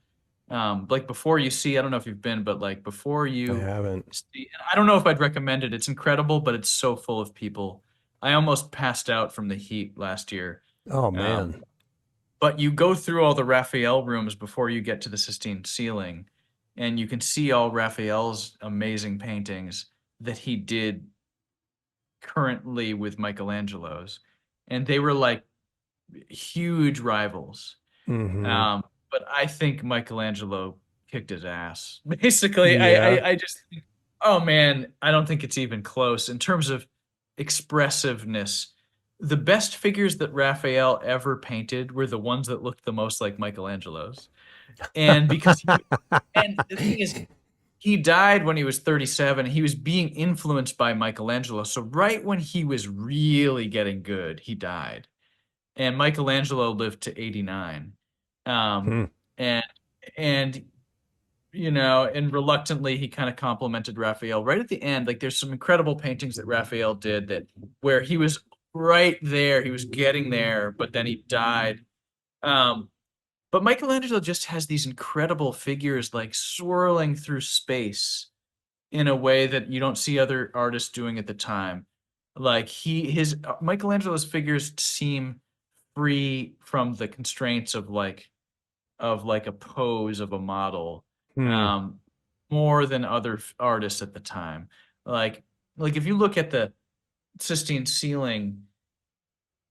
Like before you see, I don't know if you've been, but like before I you haven't. see, I don't know if I'd recommend it. It's incredible, but it's so full of people. I almost passed out from the heat last year. Oh Um, man. but you go through all the Raphael rooms before you get to the Sistine ceiling, and you can see all Raphael's amazing paintings that he did currently with Michelangelo's. And they were like huge rivals. Mm-hmm. Um, but I think Michelangelo kicked his ass. Basically, Yeah. I just think, oh man, I don't think it's even close in terms of expressiveness. The best figures that Raphael ever painted were the ones that looked the most like Michelangelo's. And and the thing is, he died when he was 37. He was being influenced by Michelangelo. So right when he was really getting good, he died. And Michelangelo lived to 89. Um, Hmm. and and and reluctantly he kind of complimented Raphael right at the end. Like there's some incredible paintings that Raphael did that where he was right there, he was getting there, but then he died. Um, but Michelangelo just has these incredible figures like swirling through space in a way that you don't see other artists doing at the time. Like his Michelangelo's figures seem free from the constraints of like a pose of a model, Hmm. um, more than other artists at the time. Like like if you look at the Sistine ceiling,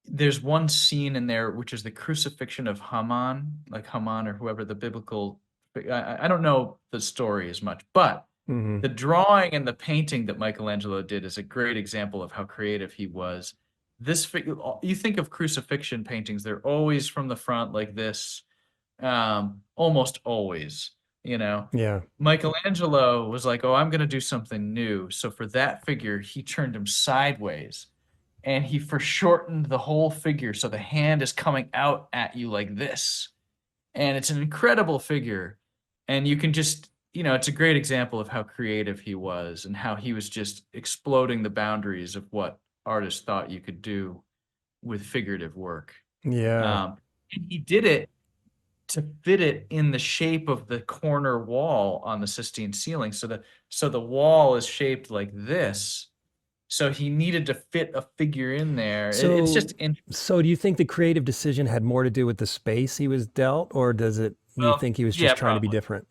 there's one scene in there which is the crucifixion of Haman, like Haman or whoever the biblical. I don't know the story as much, but Mm-hmm. the drawing and the painting that Michelangelo did is a great example of how creative he was. You think of crucifixion paintings, they're always from the front like this, almost always, you know. Yeah. Michelangelo was like, "Oh, I'm going to do something new." So for that figure, he turned him sideways and he foreshortened the whole figure so the hand is coming out at you like this. And it's an incredible figure. And you can just, it's a great example of how creative he was and how he was just exploding the boundaries of what artists thought you could do with figurative work. Yeah. And he did it to fit it in the shape of the corner wall on the Sistine ceiling. So the wall is shaped like this. So he needed to fit a figure in there. It's So, just interesting. so do you think the creative decision had more to do with the space he was dealt, or do you Well, think he was yeah, just trying to be probably. different?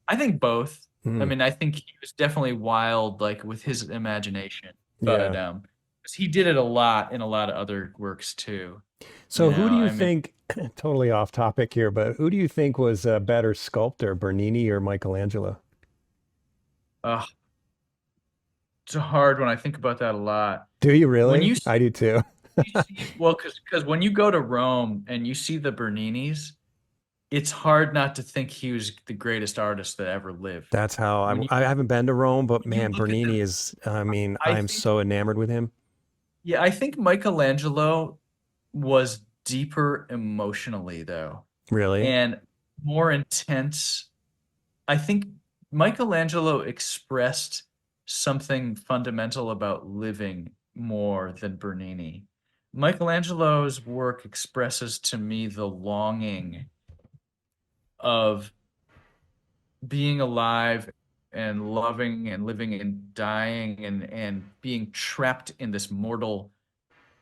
I think both. I Hmm. mean, I think he was definitely wild, like with his imagination, but Yeah. 'cause he did it a lot in a lot of other works too. So who do you I mean, think, totally off topic here, but who do you think was a better sculptor, Bernini or Michelangelo? uh, it's a hard one. I think about that a lot. Do you When really? you I do too. see, well, because when you go to Rome and you see the Berninis, it's hard not to think he was the greatest artist that ever lived. That's how When you I haven't been to Rome, but when you man, look at Bernini them, is, I mean, I I'm think so enamored with him. yeah, I think Michelangelo was deeper emotionally though, Really? and more intense. I think Michelangelo expressed something fundamental about living more than Bernini. Michelangelo's work expresses to me the longing of being alive and loving and living and dying and being trapped in this mortal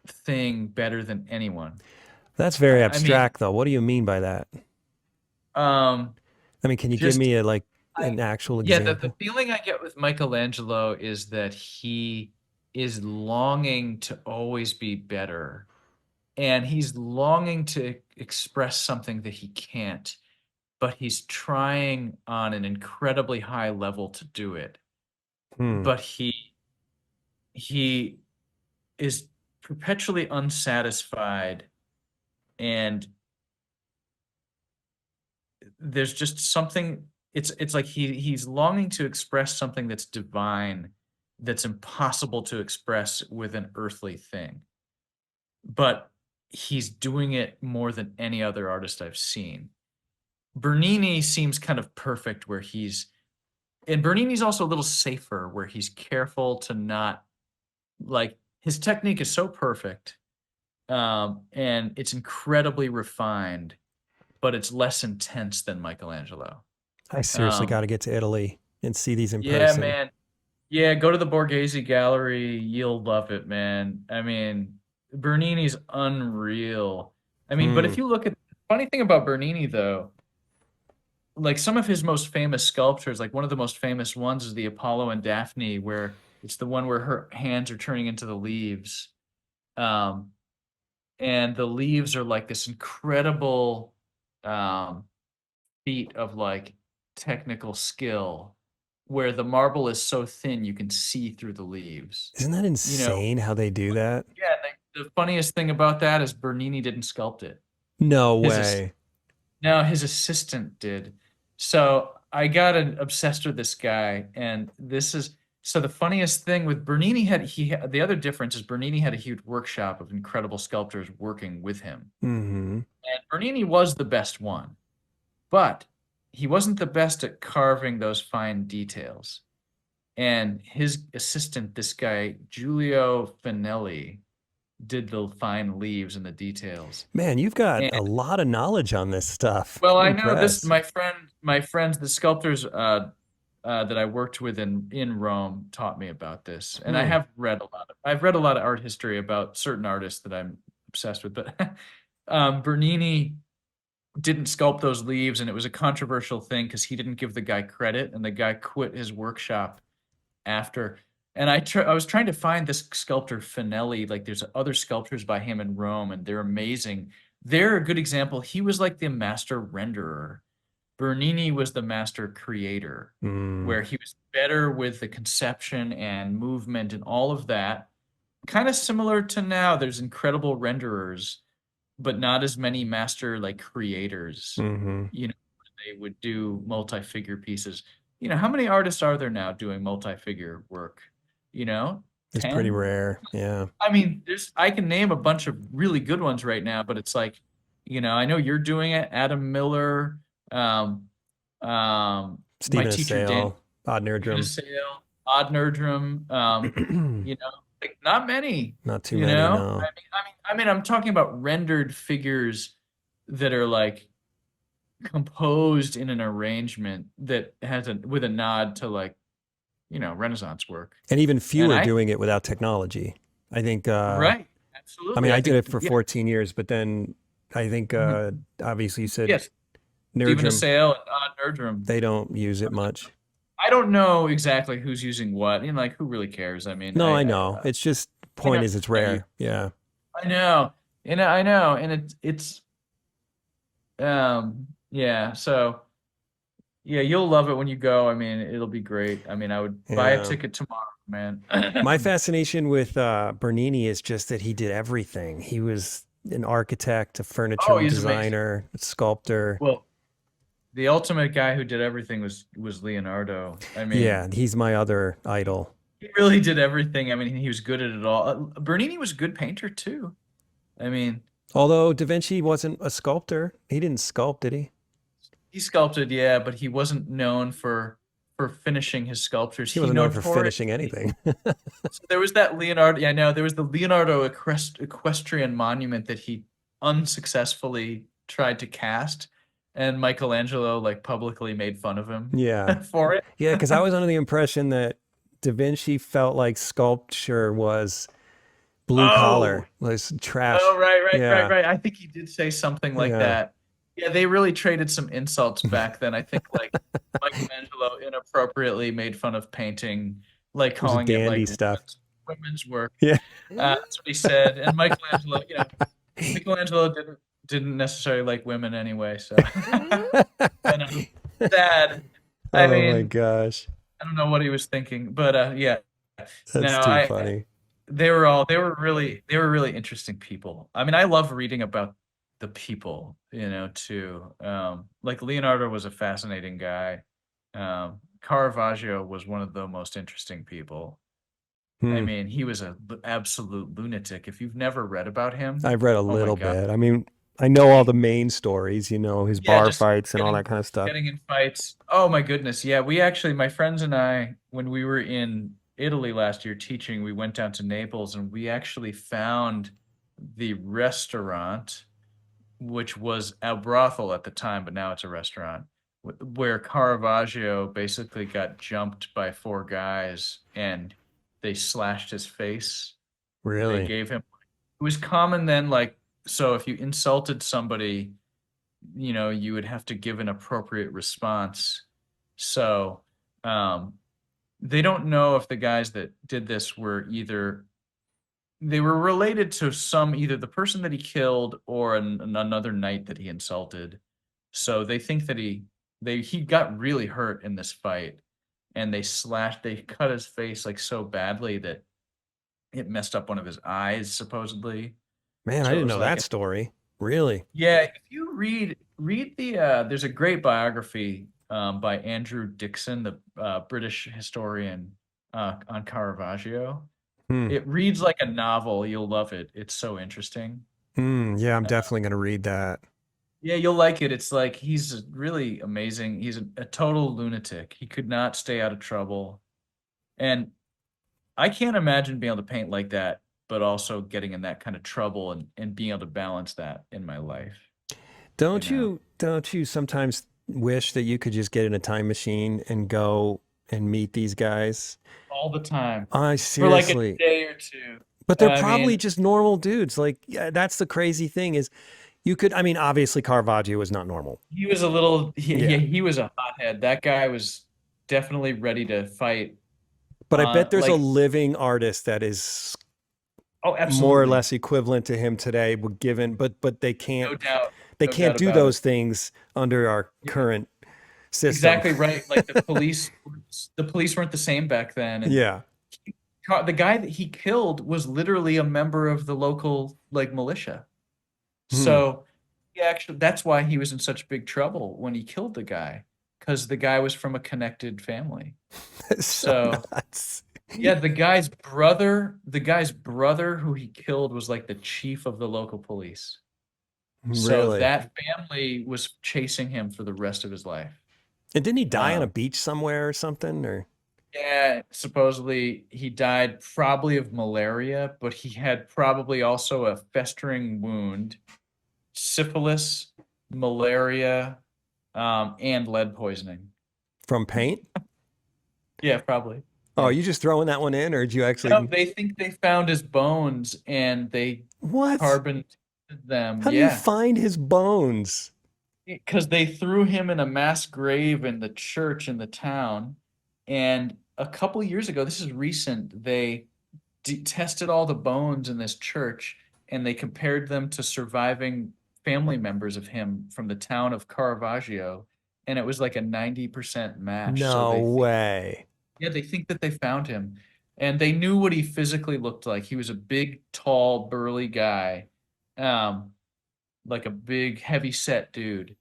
thing better than anyone. That's very I mean, abstract, though. What do you mean by that? um, I mean, can you give just me a like I an actual yeah, the example? feeling I get with Michelangelo is that he is longing to always be better, and he's longing to express something that he can't, but he's trying on an incredibly high level to do it. Hmm. But he is perpetually unsatisfied, and there's just something, it's like he's longing to express something that's divine, that's impossible to express with an earthly thing, but he's doing it more than any other artist I've seen. Bernini seems kind of perfect where he's and Bernini's also a little safer where he's careful to not, like, his technique is so perfect, and it's incredibly refined, but it's less intense than Michelangelo. I seriously Um, got to get to Italy and see these in yeah, person. man. Yeah, go to the Borghese Gallery. You'll love it, man. I mean, Bernini's unreal. I mean, but Hmm. if you look at the funny thing about Bernini, though, like some of his most famous sculptures, like one of the most famous ones is the Apollo and Daphne, where it's the one where her hands are turning into the leaves. Um, and the leaves are like this incredible um, feat of like technical skill where the marble is so thin you can see through the leaves. Isn't that You know, insane how they do that? yeah, the funniest thing about that is Bernini didn't sculpt it. No His way. No, his assistant did. So I got obsessed with this guy, and this is so the funniest thing with Bernini the other difference is Bernini had a huge workshop of incredible sculptors working with him. Hmm. And Bernini was the best one, but he wasn't the best at carving those fine details. And his assistant, this guy, Giulio Finelli, did the fine leaves and the details. Man, you've got And a lot of knowledge on this stuff. well, I'm I know this, impressed. my friends, the sculptors that I worked with in Rome taught me about this. And I Hmm. have read a lot I've read a lot of art history about certain artists that I'm obsessed with, but Bernini didn't sculpt those leaves, and it was a controversial thing because he didn't give the guy credit, and the guy quit his workshop after. And I was trying to find this sculptor Finelli. Like, there's other sculptures by him in Rome, and they're amazing. They're a good example. He was like the master renderer. Bernini was the master creator, Hmm. where he was better with the conception and movement and all of that. Kind of similar to now, there's incredible renderers, but not as many master like creators. Hmm. You know, they would do multi-figure pieces. You know, how many artists are there now doing multi-figure work? You know, It's pretty 10? rare. Yeah. I mean, I can name a bunch of really good ones right now, but it's like, I know you're doing it. Adam Miller, um, my Stephen teacher Dan Assail, Odd Nerdrum. Sale, Odd Nerdrum, like not many, Not too many, I no. mean, I'm talking about rendered figures that are like composed in an arrangement that has with a nod to like, Renaissance work. And even And fewer doing it without technology. I think right, I mean absolutely. I I did think, it for yeah. 14 years, but then I think Mhm. obviously you said Yes, Stephen Nerdrum, Assail and Odd Nerdrum. they don't use it much. I don't know exactly who's using what, like who really cares? I mean, No, I know. It's just I point know, is it's I know you, rare. Yeah. I know, and I know, and it's yeah. So yeah, you'll love it when you go. I mean, it'll be great. I mean, I would buy a Yeah. ticket tomorrow, man. My fascination with Bernini is just that he did everything. He was an architect, a Oh, furniture he's amazing. designer, a sculptor. Well, the ultimate guy who did everything was Leonardo. I mean, Yeah, he's my other idol. he really did everything. I mean, he was good at it all. Bernini was a good painter too. I mean, Although Da Vinci wasn't a sculptor. He didn't sculpt, did he? he sculpted, yeah, but he wasn't known for finishing his sculptures. He He wasn't known for finishing notoriously anything. So there was that Leonardo. Yeah, no, there was the Leonardo equestrian monument that he unsuccessfully tried to cast, and Michelangelo like publicly made fun of him Yeah. for it. Yeah, because I was under the impression that Da Vinci felt like sculpture was blue Oh, collar, was trash. oh, right, right, right, Yeah. right. I think he did say something like Yeah. that. Yeah, they really traded some insults back then. I think like Michelangelo inappropriately made fun of painting, like It was calling it dandy like stuff. women's work. Yeah. That's what he said. And Michelangelo, Michelangelo didn't necessarily like women anyway. So, and sad. I Oh my mean, gosh. I don't know what he was thinking, but yeah. That's No, too funny. they were really interesting people. I mean, I love reading about the people, too. Like Leonardo was a fascinating guy. Caravaggio was one of the most interesting people. I Hmm. mean, he was a absolute lunatic. If you've never read about him, I've read a oh my little God. bit. I mean, I know all the main stories, his Yeah, bar just fights and all getting that kind of stuff. getting in fights. Oh my goodness. Yeah, we actually, my friends and I, when we were in Italy last year teaching, we went down to Naples and we actually found the restaurant, which was a brothel at the time, but now it's a restaurant, where Caravaggio basically got jumped by four guys and they slashed his face. They Really? gave him, it was common then, like, so if you insulted somebody, you would have to give an appropriate response. So, um, they don't know if the guys that did this were either they were related to either the person that he killed or another knight that he insulted. So they think that he got really hurt in this fight, and they cut his face like so badly that it messed up one of his eyes supposedly. Man, I So it didn't was know like, that story. Really? yeah, if you read the there's a great biography by Andrew Dixon, the British historian, on Caravaggio. Hmm. It reads like a novel. You'll love it. It's so interesting. Hmm. Yeah, I'm Uh, definitely going to read that. yeah, you'll like it. It's like he's really amazing. He's a total lunatic. He could not stay out of trouble. And I can't imagine being able to paint like that, but also getting in that kind of trouble and being able to balance that in my life, you know. Don't you sometimes wish that you could just get in a time machine and go and meet these guys? All the time I for like a seriously. day or two. But they're I probably mean, just normal dudes. Like, yeah, that's the crazy thing is I mean, obviously Caravaggio was not normal. he was a little, Yeah. he was a hothead. That guy was definitely ready to fight. But I bet there's a Like, living artist that is oh, more or absolutely, less equivalent to him today, but no doubt, they no can't doubt do about it. those things under our Yeah, current system. exactly right. Like the police weren't the same back then, and Yeah. the guy that he killed was literally a member of the local like militia. Hmm. So he actually, that's why he was in such big trouble when he killed the guy, because the guy was from a connected family. It's so So nuts. yeah, the guy's brother who he killed was like the chief of the local police. So Really. that family was chasing him for the rest of his life. And didn't he die on a Um, beach somewhere or something? Or yeah, supposedly he died probably of malaria, but he had probably also a festering wound, syphilis, malaria, and lead poisoning. from paint? Yeah, probably. Oh, Yeah. you just throwing that one in, or did you No, actually? they think they found his bones and they What? carbon them. How do you Yeah. find his bones? Because they threw him in a mass grave in the church in the town. And a couple years ago, this is recent, they tested all the bones in this church and they compared them to surviving family members of him from the town of Caravaggio. And it was like a 90% match. So No way. yeah, they think that they found him. And they knew what he physically looked like. He was a big, tall, burly guy. Um, like a big, heavy set dude.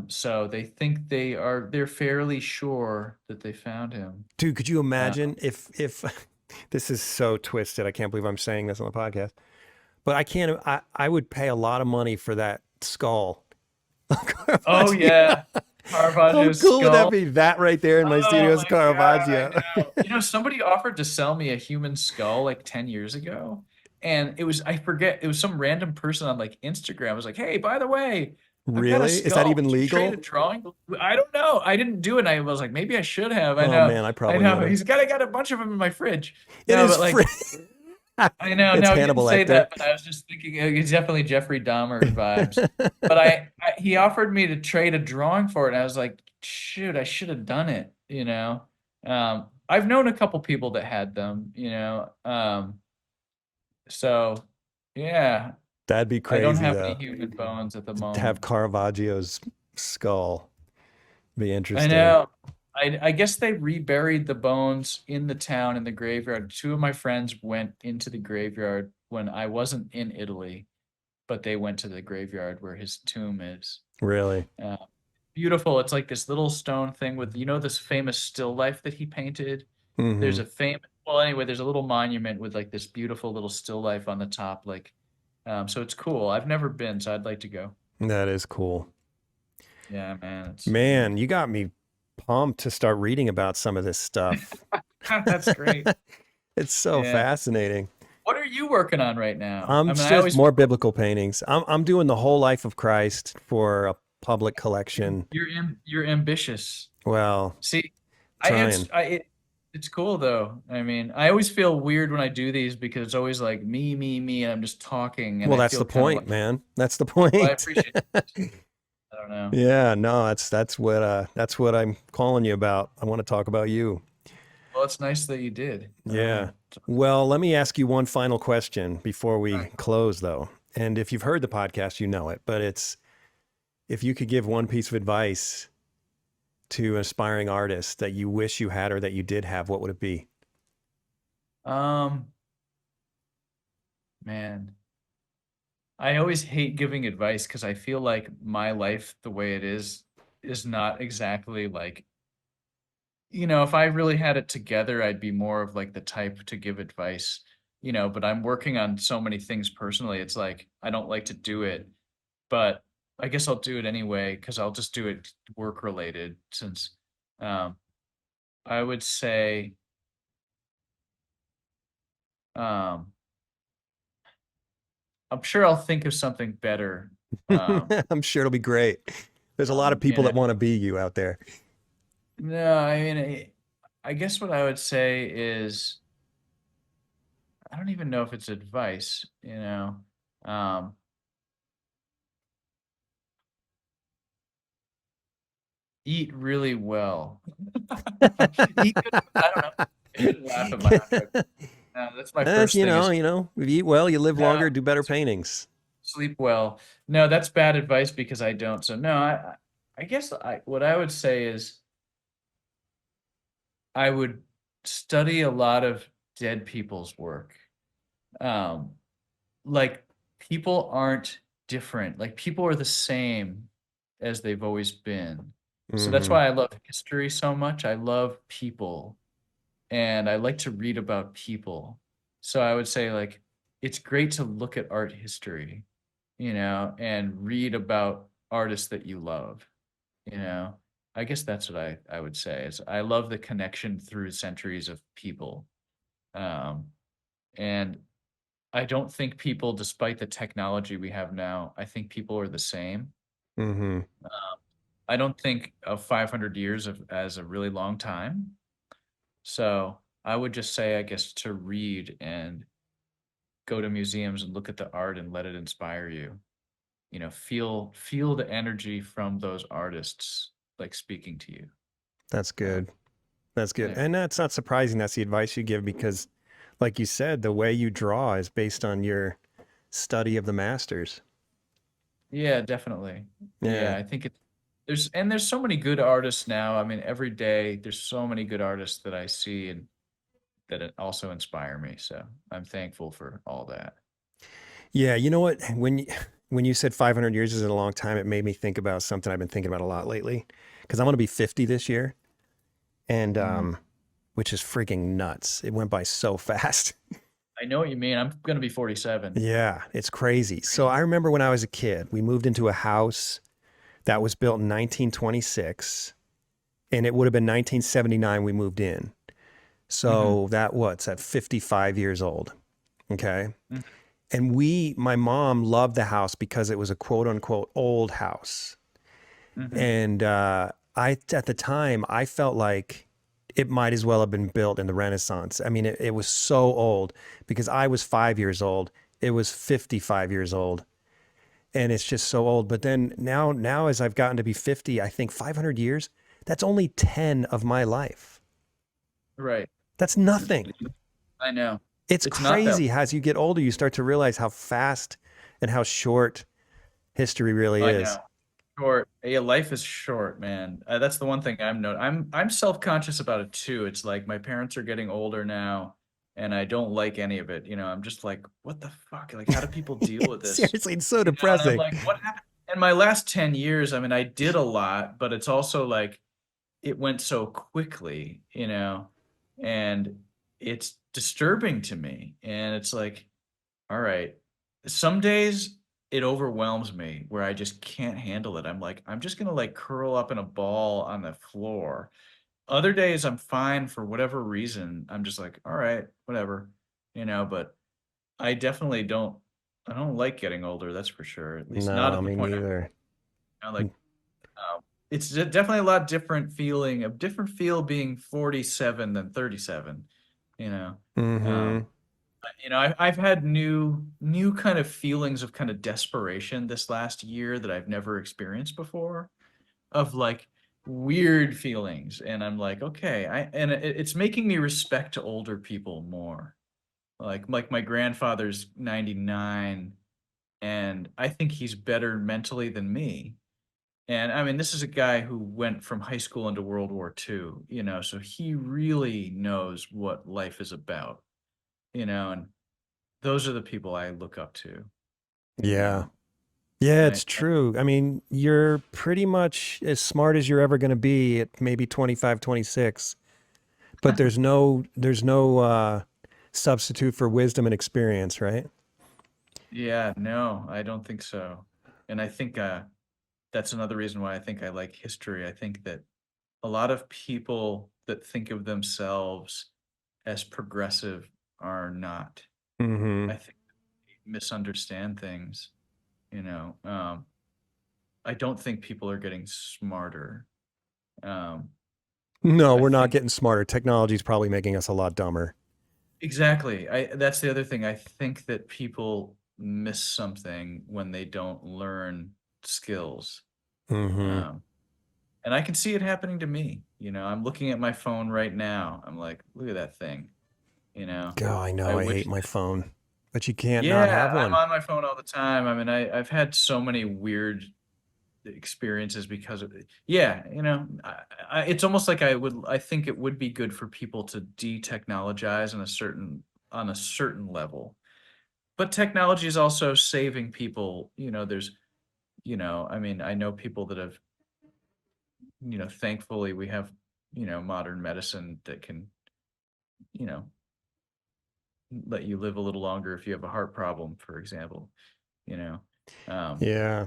So they think they're fairly sure that they found him. Dude, could you Uh, imagine if this is so twisted. I can't believe I'm saying this on the podcast. But I would pay a lot of money for that skull. oh Caravaggio. yeah, How Caravaggio's cool would that skull. be? That right there in my Oh studio is my God, I Caravaggio. know. Somebody offered to sell me a human skull like 10 years ago. And it was, I forget, it was some random person on like Instagram. I was like, hey, by the way, I've got a Really? Is that skull. even Would you trade a legal? drawing? I don't know. I didn't do it. And I was like, maybe I should have. I Oh know. man, I I probably would know. have. I got a bunch of them in my fridge. It No, is but free. like, I know. It's No, you didn't Hannibal say Lecter. that, but I was just thinking it's definitely Jeffrey Dahmer vibes. But he offered me to trade a drawing for it, and I was like, shoot, I should have done it. I've known a couple people that had them. So yeah, That'd be I don't crazy have any though. human bones at the To have moment. Caravaggio's skull. Be I interesting. know. I guess they reburied the bones in the town in the graveyard. Two of my friends went into the graveyard when I wasn't in Italy, but they went to the graveyard where his tomb is. Really. Uh, Beautiful. It's like this little stone thing with, this famous still life that he painted. There's Hmm. a famous, well, anyway, there's a little monument with like this beautiful little still life on the top. So it's cool. I've never been, so I'd like to go. That is cool. Yeah, man. Yeah. Man, you got me pumped to start reading about some of this stuff. That's great. It's so Yeah. fascinating. What are you working on right now? I'm I mean, I just always more biblical paintings. I'm doing the whole life of Christ for a public you're collection. you're ambitious. Well, See, trying. it's cool though. I mean, I always feel weird when I do these because it's always like me, and I'm just talking, and Well, I that's feel the kind of point, like, man. That's the well, I point. appreciate it. I don't know. Yeah, no, that's what I'm calling you about. I want to talk about you. Well, it's nice that you did. I don't Yeah. know. Well, let me ask you one final question before All we right. close, though. And if you've heard the podcast, you know it, but it's if you could give one piece of advice to an aspiring artist that you wish you had or that you did have, what would it be? Um, Man, I always hate giving advice because I feel like my life, the way it is not exactly like, if I really had it together, I'd be more of like the type to give advice, but I'm working on so many things personally. It's like I don't like to do it, but I guess I'll do it anyway because I'll just do it work related since um I would say um I'm sure I'll think of something better. Um I'm sure it'll be great. There's a lot of um, you people that know, want to be you out there. no, I mean I guess what I would say is I don't even know if it's advice. Um Eat really well. Eat good. I don't know. I shouldn't laugh at my own joke. No, that's my That's, first thing is if you eat well, you live no, longer, do better paintings. sleep well. No, that's bad advice because I don't. So no, I guess what I would say is I would study a lot of dead people's work. Um, like people aren't different. Like people are the same as they've always been. So that's Hmm. why I love history so much. I love people and I like to read about people. So I would say like it's great to look at art history, and read about artists that you love, you know. I guess that's what I would say is I love the connection through centuries of people. Um, and I don't think people, despite the technology we have now, I think people are the same. Hmm. I don't think of 500 years as a really long time. So I would just say, I guess, to read and go to museums and look at the art and let it inspire you. Feel the energy from those artists like speaking to you. That's Um, good. That's good. yeah, And that's not surprising. That's the advice you give because, like you said, the way you draw is based on your study of the masters. yeah, definitely. Yeah, Yeah. I think there's so many good artists now. I mean, every day there's so many good artists that I see and that it also inspire me. So I'm thankful for all that. Yeah. You know what? When you said 500 years is a long time, it made me think about something I've been thinking about a lot lately because I'm going to be 50 this year. And, Mhm. which is freaking nuts. It went by so fast. I know what you mean. I'm gonna be 47. Yeah, it's crazy. So Crazy. I remember when I was a kid, we moved into a house that was built in 1926, and it would have been 1979 we moved in. Hmm. So that what's at 55 years old. Okay. And my mom loved the house because it was a quote unquote old house. Hmm. And at the time, I felt like it might as well have been built in the Renaissance. I mean, it was so old because I was 5 years old. It was 55 years old. And it's just so old. But then now as I've gotten to be 50, I think 500 years, that's only 10 of my life. Right. That's nothing. I know. It's It's not that. crazy. As you get older, you start to realize how fast and how short history really I is. know. Short. Yeah, life is short, man. That's the one thing I'm self-conscious about it too. It's like my parents are getting older now, and I don't like any of it. I'm just like, what the fuck? Like, how do people deal with this? Seriously, it's so And I'm depressing. like, what happened? In my last 10 years, I mean, I did a lot, but it's also like it went so quickly, and it's disturbing to me. And it's like, all right, some days it overwhelms me where I just can't handle it. I'm like, I'm just gonna like curl up in a ball on the floor. Other days I'm fine for whatever reason. I'm just like, all right, whatever, but I definitely I don't like getting older, that's for sure. At least not No, at the me point neither. like it's definitely a lot different feeling, a different feel being 47 than 37, you know. Mm-hmm. Um, I've had new kind of feelings of kind of desperation this last year that I've never experienced before, of like weird feelings. And I'm like, okay, it's making me respect older people more. Like my grandfather's 99, and I think he's better mentally than me. And I mean, this is a guy who went from high school into World War II, so he really knows what life is about, and those are the people I look up to, you Yeah. know. Yeah, I it's true. I mean, you're pretty much as smart as you're ever going to be at maybe 25, 26. But there's no substitute for wisdom and experience, right? Yeah, no, I don't think so. And I think that's another reason why I think I like history. I think that a lot of people that think of themselves as progressive are not. Mm-hmm. I think they misunderstand things, you know. I don't think people are getting smarter. Um, No, I we're not think getting smarter. Technology's probably making us a lot dumber. exactly. That's the other thing. I think that people miss something when they don't learn skills. Mm-hmm. Um, and I can see it happening to me. I'm looking at my phone right now. I'm like, look at that thing. You know, God, I I know. I hate wish my that, phone, but you can't not yeah, have I'm one. on my phone all the time. I mean, I've had so many weird experiences because of it. Yeah, it's almost like I think it would be good for people to de-technologize on a certain level. But technology is also saving people. I mean, I know people that have, thankfully we have, modern medicine that can, you know, let you live a little longer if you have a heart problem, for example, you know. Um, Yeah.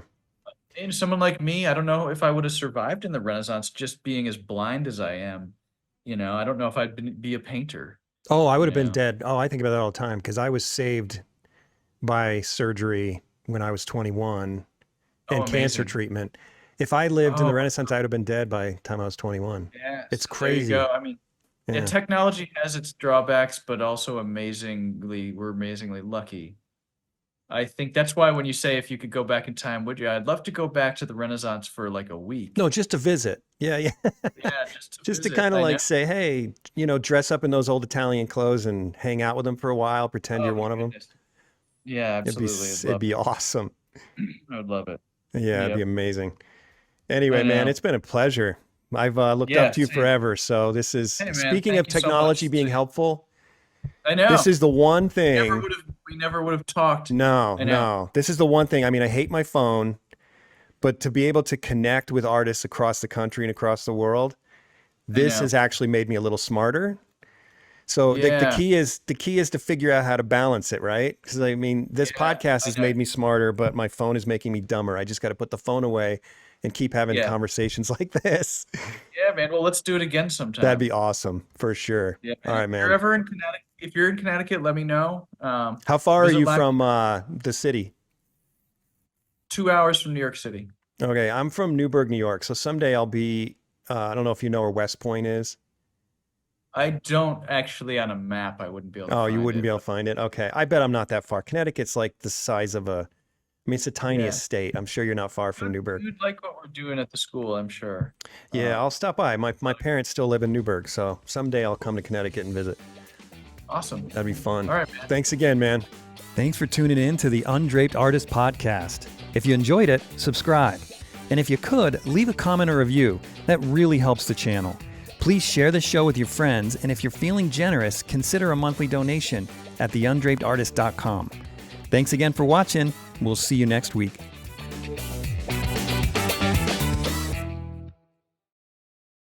and someone like me, I don't know if I would have survived in the Renaissance just being as blind as I am. I don't know if be a painter, Oh, I would you have been know. dead. Oh, I think about that all the time because I was saved by surgery when I was 21 Oh, and cancer amazing. treatment. If I lived in the Oh, Renaissance, I would have been dead by the time I was 21. It's yes. There you go. crazy. I mean, yeah, Yeah. technology has its drawbacks, but also we're amazingly lucky. I think that's why when you say if you could go back in time, would you? I'd love to go back to the Renaissance for like a No, week. just to visit. Yeah, yeah. Yeah, just to Just to visit. kind of I know. like say, hey, dress up in those old Italian clothes and hang out with them for a while, pretend Oh you're my one of them. goodness. Yeah, absolutely. I'd It'd love be awesome. I would love it. Yeah, it'd be Yep. amazing. Anyway, I man, know. it's been a pleasure. I've looked up Yeah, to you same. forever. So this is Hey man, speaking of thank you so technology much. being helpful. I This know. is the one Never thing. would have we never would have talked. No, I know. no. This is the one thing. I mean, I hate my phone, but to be able to connect with artists across the country and across the world, I this know. has actually made me a little smarter. So Yeah. the key is to figure out how to balance it, right? Because I mean, this Yeah. podcast I has know. made me smarter, but my phone is making me dumber. I just got to put the phone away and keep having Yeah. conversations like this. Yeah, man. Well, let's do it again sometime. That'd be awesome for sure. Yeah. All right, If man. you're ever in Connecticut, let me know. How far are visit you my- from the city? 2 hours from New York City. Okay, I'm from Newburgh, New York. So someday I'll be, I don't know if you know where West Point is. I don't actually on a map. I wouldn't be able to Oh, you find wouldn't it, be able to but- find it? Okay. I bet I'm not that far. Connecticut's like the size of it's the tiniest Yeah. state. I'm sure you're not far from Newburgh. You'd like what we're doing at the school, I'm sure. Yeah, I'll stop by. My parents still live in Newburgh, so someday I'll come to Connecticut and visit. Awesome. That'd be fun. All right, man. Thanks again, man. Thanks for tuning in to the Undraped Artist Podcast. If you enjoyed it, subscribe. And if you could, leave a comment or review. That really helps the channel. Please share the show with your friends, and if you're feeling generous, consider a monthly donation at theundrapedartist.com. Thanks again for watching. We'll see you next week.